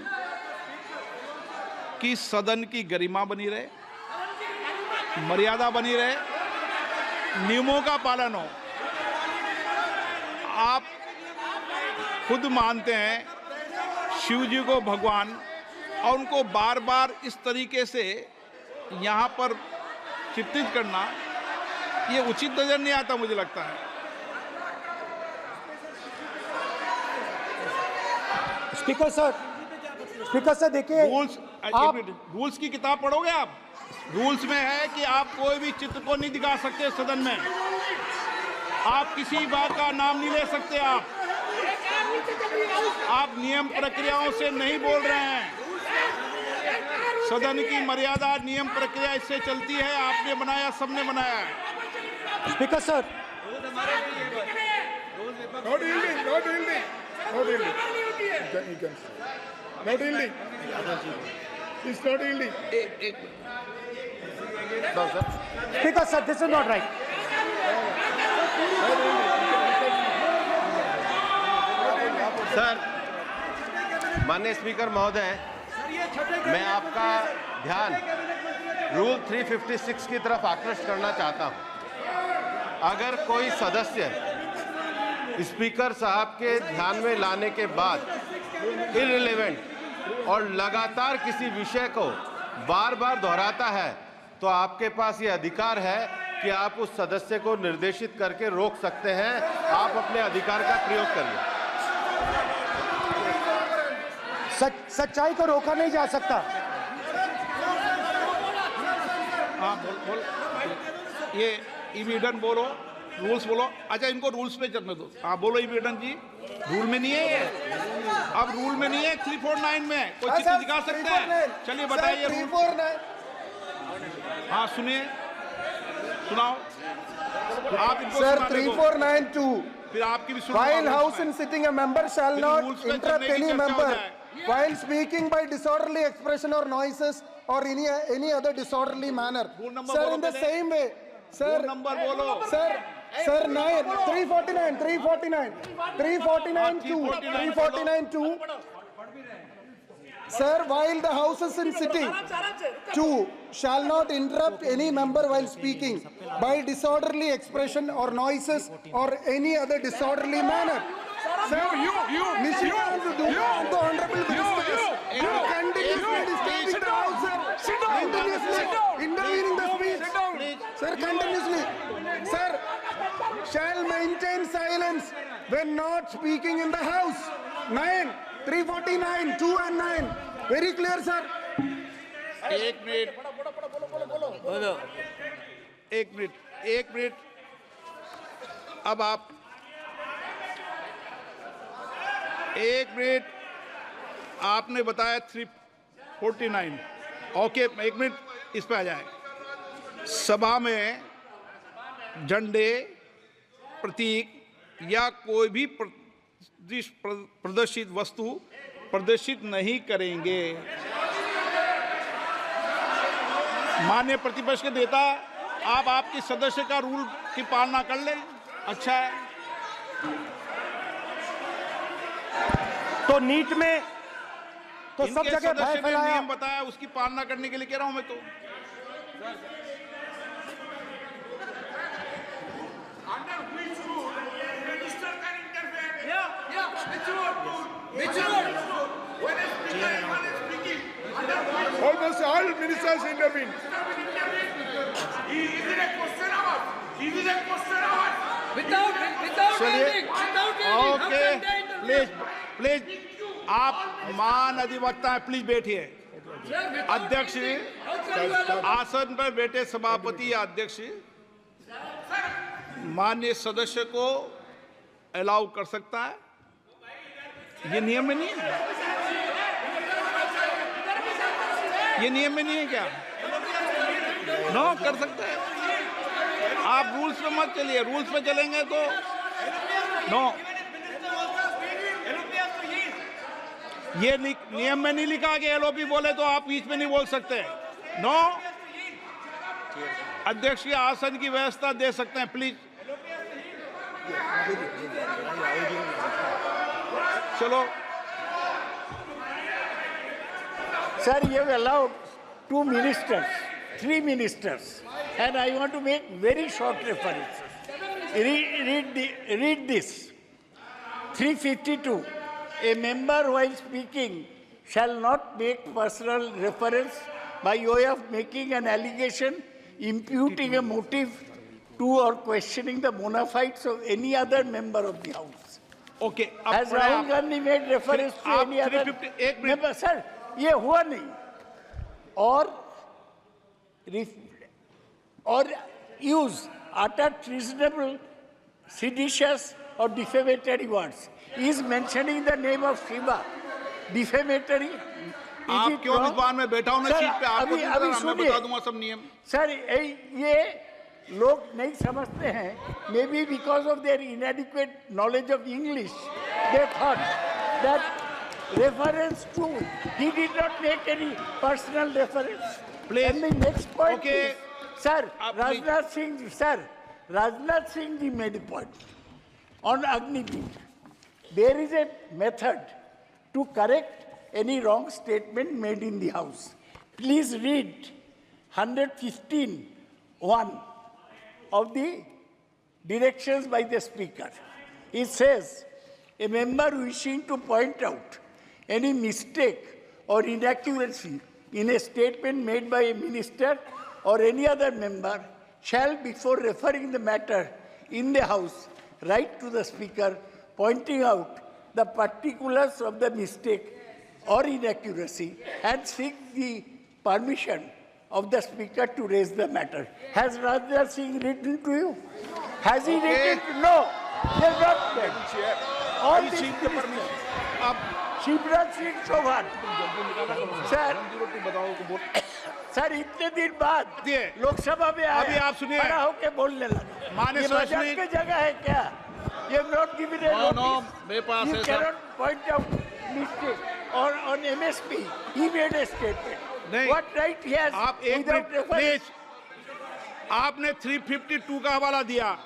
कि सदन की गरिमा बनी रहे, मर्यादा बनी रहे, नियमों का पालन हो। आप खुद मानते हैं शिव जी को भगवान, और उनको बार बार इस तरीके से यहाँ पर चित्रित करना ये उचित नजर नहीं आता, मुझे लगता है। स्पीकर सर देखिए, रूल्स की किताब पढ़ोगे आप? रूल्स में है कि आप कोई भी चित्र को नहीं दिखा सकते सदन में, आप किसी बात का नाम नहीं ले सकते, आप नियम प्रक्रियाओं से नहीं बोल रहे हैं। सदन की मर्यादा, नियम प्रक्रिया इससे चलती है, आपने बनाया, सबने बनाया है। Speaker sir, speaker sir, this is not right. Sir, माननीय स्पीकर महोदय, मैं आपका ध्यान रूल 356 की तरफ आकृष्ट करना चाहता हूं। अगर कोई सदस्य स्पीकर साहब के ध्यान में लाने के बाद इररिलेवेंट और लगातार किसी विषय को बार बार दोहराता है, तो आपके पास ये अधिकार है कि आप उस सदस्य को निर्देशित करके रोक सकते हैं। आप अपने अधिकार का प्रयोग करिए। सच्चाई को रोका नहीं जा सकता। हाँ बोल ये ईवीडन बोलो, रूल्स बोलो। अच्छा, इनको रूल्स पे चलने दो। हाँ बोलो ईवीडन जी, रूल में नहीं है ये, अब रूल में नहीं है। 349 में कोई चित्र दिखा सकते हैं? चलिए बताइए रूल। 349। हाँ सुनिए, सुनाओ आप इनको। सर 349(2) फिर आपकी भी सुनो। While house in sitting, a member shall not interrupt any member while speaking by disorderly expression or noises or any other disorderly manner. Sir, in the same way, sir. Number बोलो। Sir 349(2). Sir, while the house is in sitting, 2 shall not interrupt any member while speaking by disorderly expression or noises or any other disorderly manner. Sir, the honorable ministers continuously disturbing the house, sir. Continuously intervening the speech. Sir, continuously. Sir, shall maintain silence when not speaking in the house. 9, 349, 2 and 9. Very clear, sir. एक minute. अब आप एक minute, आपने बताया 349। Okay, एक minute इस पे आ जाए। सभा में झंडे, प्रतीक या कोई भी प्रदर्शित वस्तु प्रदर्शित नहीं करेंगे। माननीय प्रतिपक्ष के नेता, आप आपकी सदस्य का रूल की पालना कर लें, अच्छा है। तो नीट में तो सब इनके जगह भय सदस्य ने फैलाया। नियम बताया, उसकी पालना करने के लिए कह रहा हूं मैं तो। Almost all ministers intervened. Is it a question hour? Is it a question hour? Without ending. Okay, please आप मान अधिवक्ता है, प्लीज बैठिए। अध्यक्ष, आसन पर बैठे सभापति या अध्यक्ष माननीय सदस्य को अलाउ कर सकता है, ये नियम में नहीं है। ये नियम में नहीं है क्या? नो, कर सकते हैं आप। रूल्स पे मत चलिए, रूल्स पे चलेंगे तो नो। ये नियम में नहीं लिखा कि एलओपी बोले तो आप बीच में नहीं बोल सकते। नो, अध्यक्ष के आसन की व्यवस्था दे सकते हैं, प्लीज। चलो Sir, you have allowed 2 ministers, 3 ministers, and I want to make very short references. Read this. 352. A member while speaking shall not make personal reference by way of making an allegation, imputing a motive to or questioning the bona fides of any other member of the House. Okay. Has Rahul Gandhi made reference to any other member? Sir, ये हुआ नहीं। or use utter treasonable, seditious or defamatory words. He is mentioning the name of Shiva. Defamatory. आप क्यों इस बार में बैठा हूं ना सीट पे, आपको मैं बता दूंगा सब नियम। सर, ये लोग नहीं समझते हैं। Maybe because of their inadequate knowledge of English, they thought that reference to, he did not make any personal reference. Please. And the next point Okay. is, sir, Rajnath Singh ji made a point on Agniveer. There is a method to correct any wrong statement made in the House. Please read 115(1) of the directions by the Speaker. It says, a member wishing to point out any mistake or inaccuracy in a statement made by a minister or any other member shall, before referring the matter in the House, write to the Speaker pointing out the particulars of the mistake or inaccuracy and seek the permission of the Speaker to raise the matter. Has Rajnath Singh written to you? Has he written? No, he has not done. All these ministers. Shivraj Singh Chouhan sir इतने दिन बाद लोकसभा में अभी आप सुनिए, खड़ा होकर बोलने लगा। माननीय मजाक की जगह है क्या? You have not given a notice. मेरे पास You है cannot point out mistake. Or on MSP, he made a statement. नहीं, What right he has? आप एक without मिनट प्लीज। आपने 352 का हवाला दिया।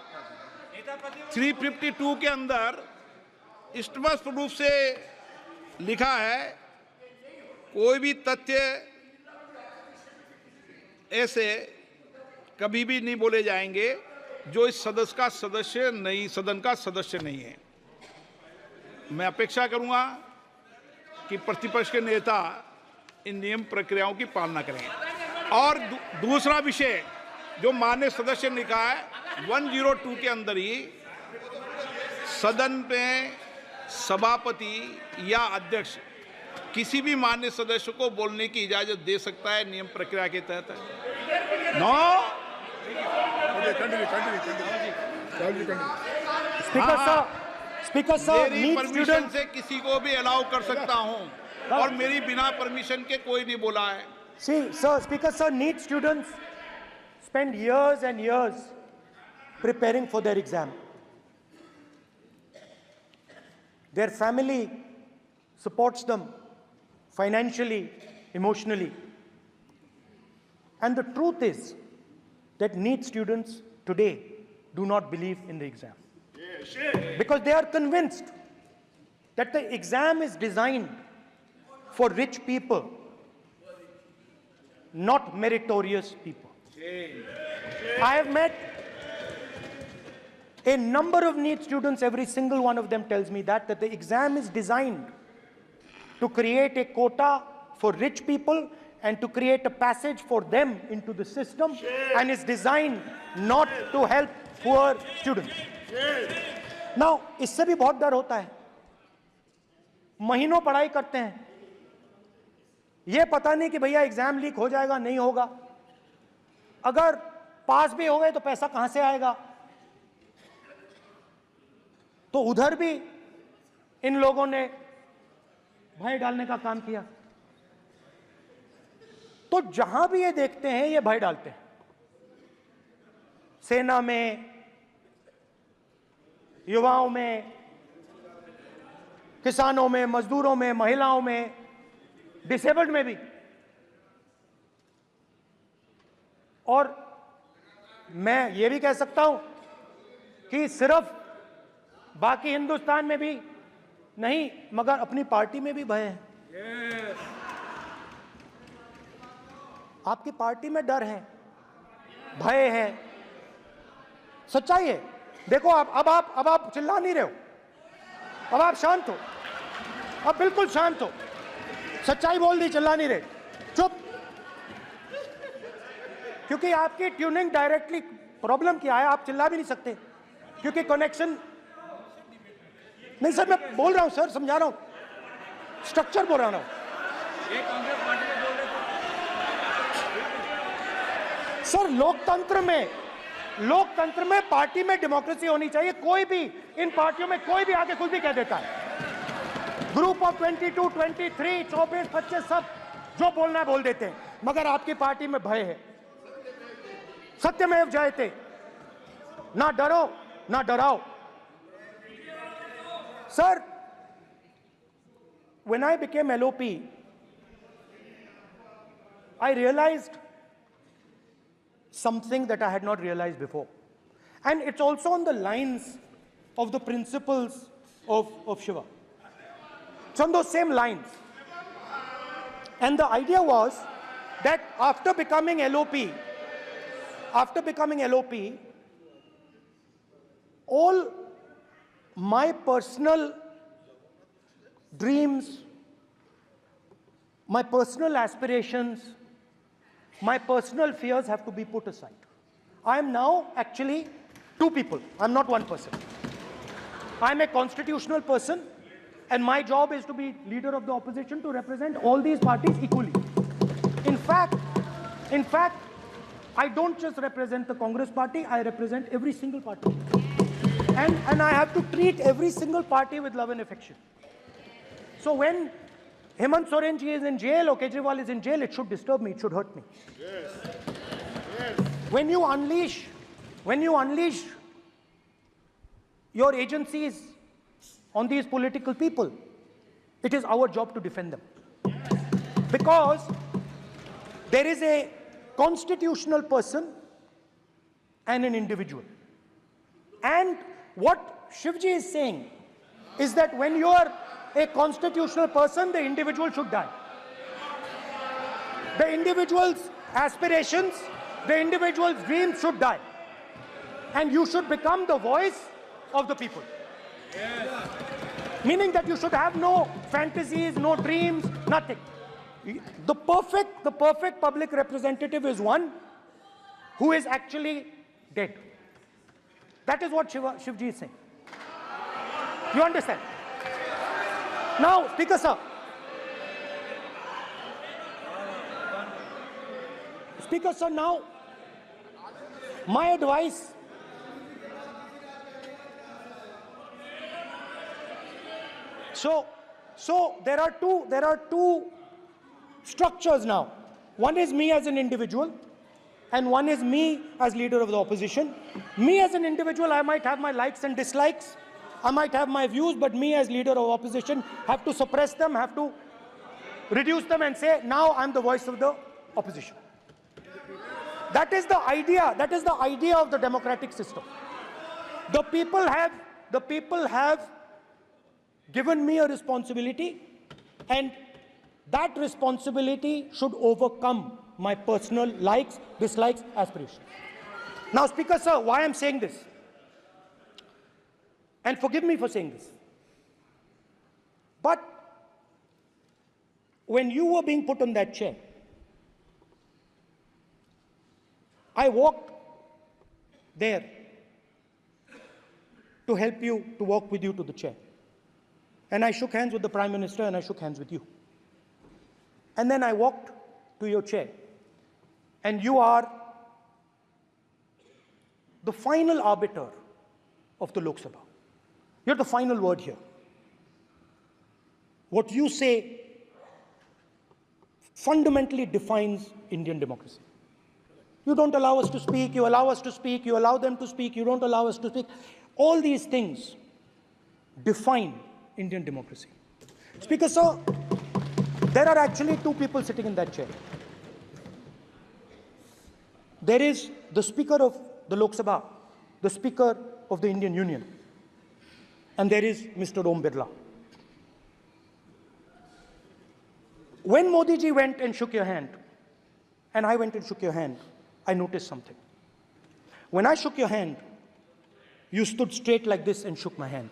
352 के अंदर स्पष्ट रूप से लिखा है, कोई भी तथ्य ऐसे कभी भी नहीं बोले जाएंगे जो इस सदस्य का सदस्य नहीं, सदन का सदस्य नहीं है। मैं अपेक्षा करूंगा कि प्रतिपक्ष के नेता इन नियम प्रक्रियाओं की पालना करें। और दूसरा विषय जो माननीय सदस्य ने कहा है, 102 के अंदर ही सदन में सभापति या अध्यक्ष किसी भी मान्य सदस्य को बोलने की इजाजत दे सकता है, नियम प्रक्रिया के तहत है। नो स्पीकर सर, मेरी परमिशन से किसी को भी अलाउ कर सकता हूं और मेरी बिना परमिशन के कोई नहीं बोला है। See, sir, Speaker sir, NEET students spend years and years preparing for their exam. Their family supports them financially, emotionally. And the truth is that NEET students today do not believe in the exam. Because they are convinced that the exam is designed for rich people, not meritorious people. I have met a number of NEET students, every single one of them tells me that the exam is designed to create a quota for rich people and to create a passage for them into the system, and is designed not to help poor students. Now, इससे भी बहुत डर होता है। महीनों पढ़ाई करते हैं, ये पता नहीं कि भैया एग्जाम लीक हो जाएगा, नहीं होगा। अगर पास भी हो गए तो पैसा कहां से आएगा? तो उधर भी इन लोगों ने भय डालने का काम किया। तो जहां भी ये देखते हैं ये भय डालते हैं। सेना में, युवाओं में, किसानों में, मजदूरों में, महिलाओं में, डिसेबल्ड में भी। और मैं ये भी कह सकता हूं कि सिर्फ बाकी हिंदुस्तान में भी नहीं, मगर अपनी पार्टी में भी भय है। आपकी पार्टी में डर है, भय है, सच्चाई है। देखो अब आप चिल्ला नहीं रहे हो, अब आप शांत हो, अब बिल्कुल शांत हो। सच्चाई बोल दी, चिल्ला नहीं रहे, चुप। क्योंकि आपकी ट्यूनिंग डायरेक्टली, प्रॉब्लम क्या है, आप चिल्ला भी नहीं सकते क्योंकि कनेक्शन नहीं। सर मैं बोल रहा हूं, सर समझा रहा हूं, स्ट्रक्चर बोल रहा हूं। सर लोकतंत्र में पार्टी में डेमोक्रेसी होनी चाहिए। कोई भी इन पार्टियों में कोई भी आके कुछ भी कह देता है। ग्रुप ऑफ 22, 23, 24, 25 सब जो बोलना है बोल देते हैं, मगर आपकी पार्टी में भय है। सत्यमेव जयते, ना डरो ना डराओ। Sir, when I became LOP, I realized something that I had not realized before. And it's also on the lines of the principles of Shiva. It's on those same lines. And the idea was that after becoming LOP, all my personal dreams, my personal aspirations, my personal fears have to be put aside. I am now actually two people. I'm not one person. I'm a constitutional person, and my job is to be leader of the opposition, to represent all these parties equally. In fact, I don't just represent the Congress party, I represent every single party. And I have to treat every single party with love and affection. So when Hemant Soren ji is in jail or Kejriwal is in jail, it should disturb me, it should hurt me. Yes. Yes. When you unleash your agencies on these political people, it is our job to defend them. Because there is a constitutional person and an individual. And what Shivji is saying is that when you are a constitutional person, the individual should die. The individual's aspirations, the individual's dreams should die. And you should become the voice of the people. Yes. Meaning that you should have no fantasies, no dreams, nothing. The perfect public representative is one who is actually dead. That is what Shivji is saying. You understand? Now, Speaker sir. Speaker sir, now, my advice. So there are two structures now. One is me as an individual, and one is me as leader of the opposition. Me as an individual, I might have my likes and dislikes, I might have my views, but me as leader of opposition have to suppress them, have to reduce them and say, now I'm the voice of the opposition. That is the idea of the democratic system. The people have given me a responsibility, and that responsibility should overcome my personal likes, dislikes, aspirations. Now, Speaker sir, why I'm saying this, and forgive me for saying this, but when you were being put on that chair, I walked there to help you, to walk with you to the chair. And I shook hands with the Prime Minister, and I shook hands with you. And then I walked to your chair. And you are the final arbiter of the Lok Sabha. You're the final word here. What you say fundamentally defines Indian democracy. You don't allow us to speak, you allow us to speak, you allow them to speak, you don't allow us to speak. All these things define Indian democracy. Speaker sir, there are actually two people sitting in that chair. There is the Speaker of the Lok Sabha, the Speaker of the Indian Union, and there is Mr. Om Birla. When Modi ji went and shook your hand, and I went and shook your hand, I noticed something. When I shook your hand, you stood straight like this and shook my hand.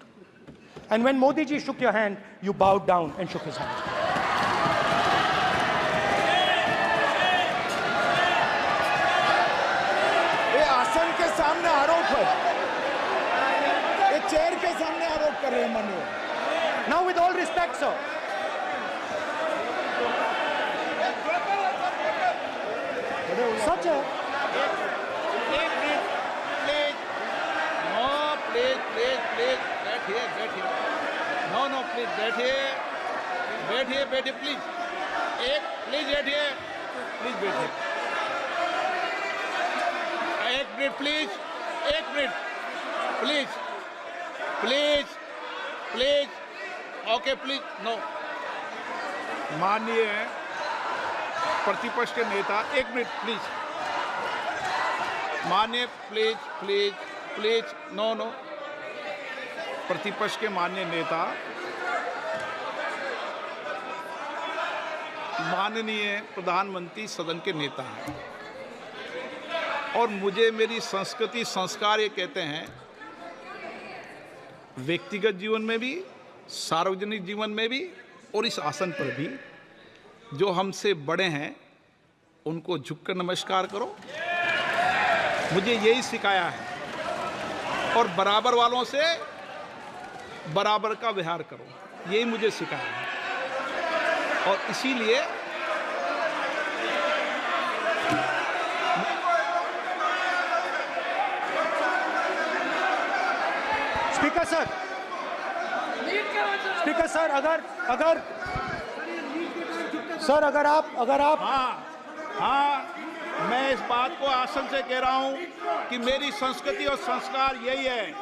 And when Modi ji shook your hand, you bowed down and shook his hand. ये आसन के सामने आरोप है, ये chair के सामने आरोप कर रहे हैं माननीय। Now, with all respect, sir. Such a... No, please, बैठिए, please. Please बैठिए. एक minute, please. Please. Okay, please. No. माननीय प्रतिपक्ष के नेता, एक मिनट, प्लीज. माननीय, प्लीज. नो. प्रतिपक्ष के माननीय नेता, माननीय प्रधानमंत्री सदन के नेता हैं, और मुझे मेरी संस्कृति संस्कार ये कहते हैं, व्यक्तिगत जीवन में भी, सार्वजनिक जीवन में भी, और इस आसन पर भी, जो हमसे बड़े हैं उनको झुककर नमस्कार करो। मुझे यही सिखाया है, और बराबर वालों से बराबर का व्यवहार करो, यही मुझे सिखाया है। और इसीलिए स्पीकर सर, अगर आप हाँ, मैं इस बात को आसन से कह रहा हूं कि मेरी संस्कृति और संस्कार यही है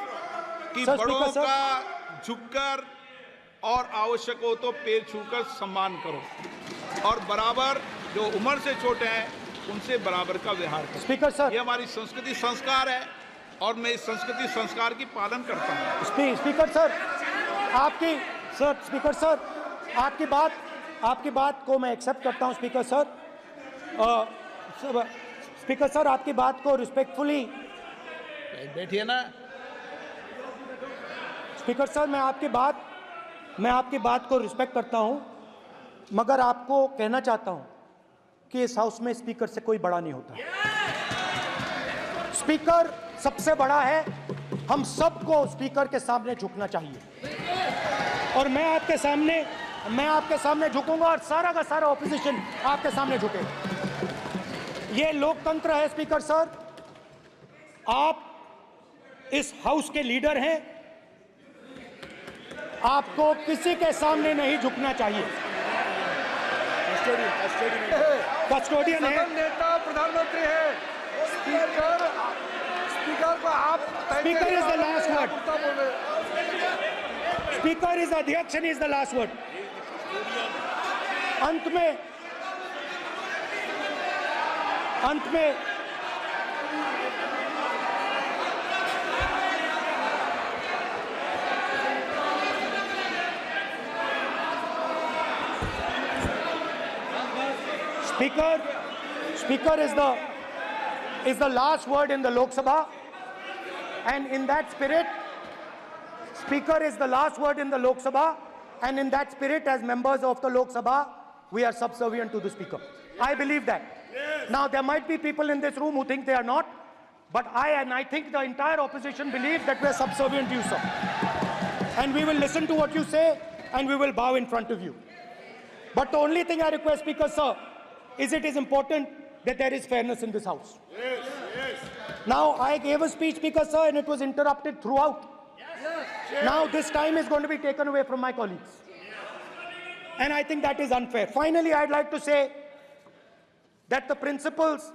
कि बड़ों का झुककर और आवश्यक हो तो पैर छूकर सम्मान करो, और बराबर जो उम्र से छोटे हैं उनसे बराबर का व्यवहार करो। स्पीकर सर, ये हमारी संस्कृति संस्कार है, और मैं इस संस्कृति संस्कार की पालन करता हूँ। स्पीकर सर, आपकी बात को मैं एक्सेप्ट करता हूँ। स्पीकर सर, आपकी बात को रिस्पेक्टफुली, बैठिए ना। स्पीकर सर, मैं आपकी बात को रिस्पेक्ट करता हूँ, मगर आपको कहना चाहता हूँ कि इस हाउस में स्पीकर से कोई बड़ा नहीं होता। स्पीकर सबसे बड़ा है, हम सबको स्पीकर के सामने झुकना चाहिए और मैं आपके सामने झुकूंगा और सारा का सारा ऑपोजिशन आपके सामने झुकेगा। ये लोकतंत्र है स्पीकर सर, आप इस हाउस के लीडर हैं, आपको किसी के सामने नहीं झुकना चाहिए। कस्टोडियन है, नेता प्रधानमंत्री है, स्पीकर को आप speaker is the last word, speaker is अध्यक्ष and is the last word. अंत में Speaker is the last word in the Lok Sabha, and in that spirit, Speaker is the last word in the Lok Sabha, and in that spirit, as members of the Lok Sabha, we are subservient to the Speaker. I believe that. Yes. Now, there might be people in this room who think they are not, but I think the entire opposition believes that we are subservient to you, sir. And we will listen to what you say, and we will bow in front of you. But the only thing I request, Speaker, sir, is it is important that there is fairness in this house. Yes, yes. Now, I gave a speech, Speaker, sir, and it was interrupted throughout. Yes. Now, this time is going to be taken away from my colleagues. And I think that is unfair. Finally, I'd like to say that the principles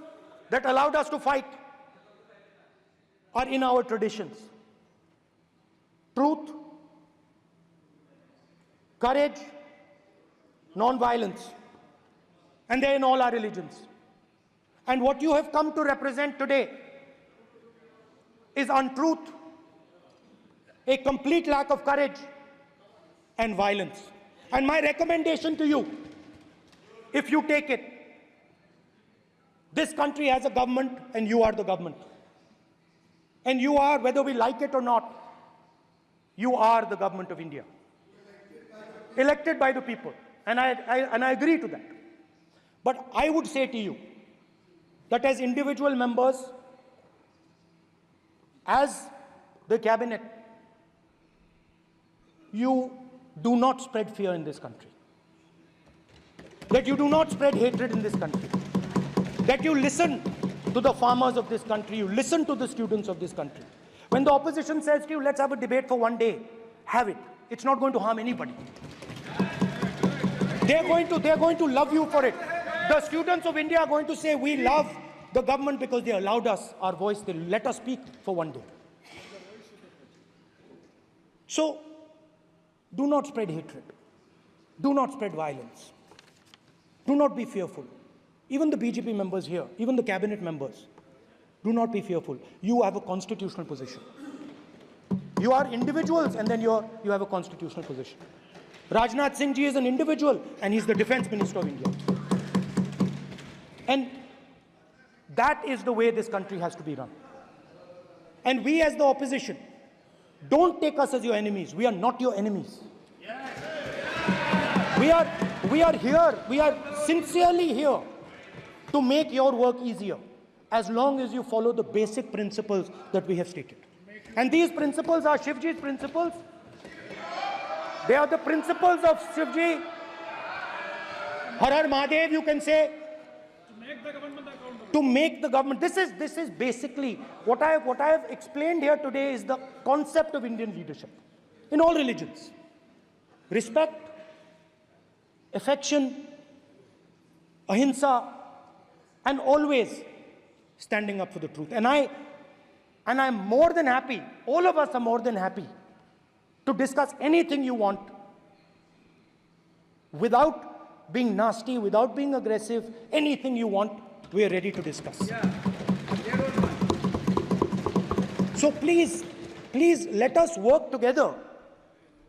that allowed us to fight are in our traditions. Truth, courage, non-violence. And they're in all our religions. And what you have come to represent today is untruth, a complete lack of courage, and violence. And my recommendation to you, if you take it, this country has a government and you are the government. And you are, whether we like it or not, you are the government of India. Elected by the people. And I agree to that. But I would say to you that as individual members, as the cabinet, you do not spread fear in this country. That you do not spread hatred in this country. That you listen to the farmers of this country, you listen to the students of this country. When the opposition says to you, let's have a debate for one day, have it. It's not going to harm anybody. They're going to love you for it. The students of India are going to say, we love the government because they allowed us our voice, they let us speak for one day. So, do not spread hatred. Do not spread violence. Do not be fearful. Even the BJP members here, even the cabinet members, do not be fearful. You have a constitutional position. You are individuals and then you have a constitutional position. Rajnath Singh ji is an individual and he's the Defense Minister of India. And that is the way this country has to be run. And we as the opposition, don't take us as your enemies. We are not your enemies. We are here, we are sincerely here to make your work easier, as long as you follow the basic principles that we have stated. And these principles are Shivji's principles. They are the principles of Shivji. Har Har Mahadev, you can say. To make the government. This is basically what I have explained here today is the concept of Indian leadership in all religions. Respect, affection, ahimsa, and always standing up for the truth. And I'm more than happy, all of us are more than happy to discuss anything you want without being nasty, without being aggressive, anything you want, we are ready to discuss. So please let us work together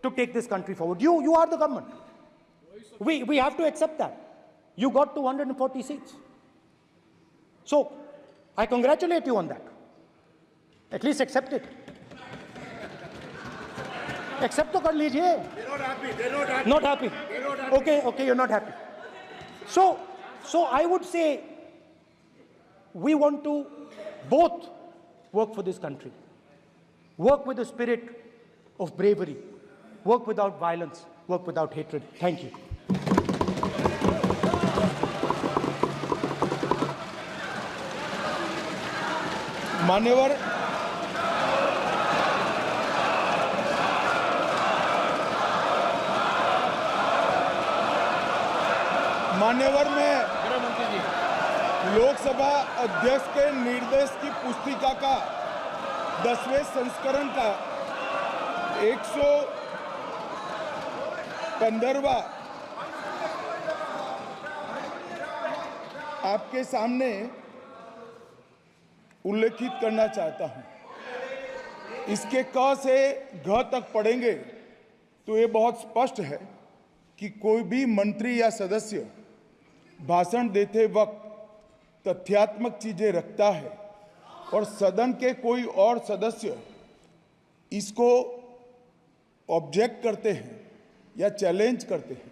to take this country forward. You are the government. We have to accept that. You got 240 seats. So I congratulate you on that. At least accept it. Accept to kar lijiye. They're not happy. They're not happy. Not happy. They're not happy. Okay, you're not happy. So I would say we want to both work for this country. Work with the spirit of bravery. Work without violence. Work without hatred. Thank you. मान्यवर में लोकसभा अध्यक्ष के निर्देश की पुस्तिका का 10वें संस्करण का 115वां आपके सामने उल्लेखित करना चाहता हूं। इसके क से घ तक पढ़ेंगे तो ये बहुत स्पष्ट है कि कोई भी मंत्री या सदस्य भाषण देते वक्त तथ्यात्मक चीजें रखता है और सदन के कोई और सदस्य इसको ऑब्जेक्ट करते हैं या चैलेंज करते हैं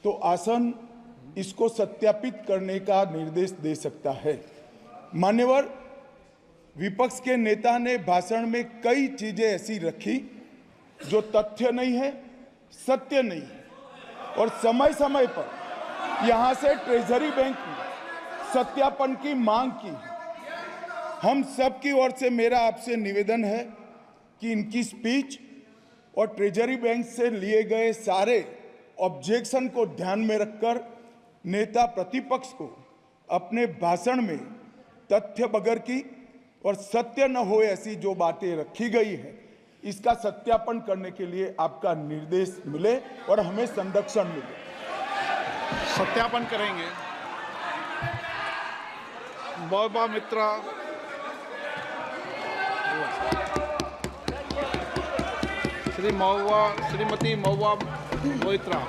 तो आसन इसको सत्यापित करने का निर्देश दे सकता है। मान्यवर, विपक्ष के नेता ने भाषण में कई चीजें ऐसी रखी जो तथ्य नहीं है, सत्य नहीं है और समय समय पर यहां से ट्रेजरी बैंक में सत्यापन की मांग की। हम सब की ओर से मेरा आपसे निवेदन है कि इनकी स्पीच और ट्रेजरी बैंक से लिए गए सारे ऑब्जेक्शन को ध्यान में रखकर नेता प्रतिपक्ष को अपने भाषण में तथ्य बगैर की और सत्य न हो ऐसी जो बातें रखी गई है इसका सत्यापन करने के लिए आपका निर्देश मिले और हमें संरक्षण मिले। सत्यापन करेंगे। मौबा मित्रा, श्रीमती मौबा मोइत्रा।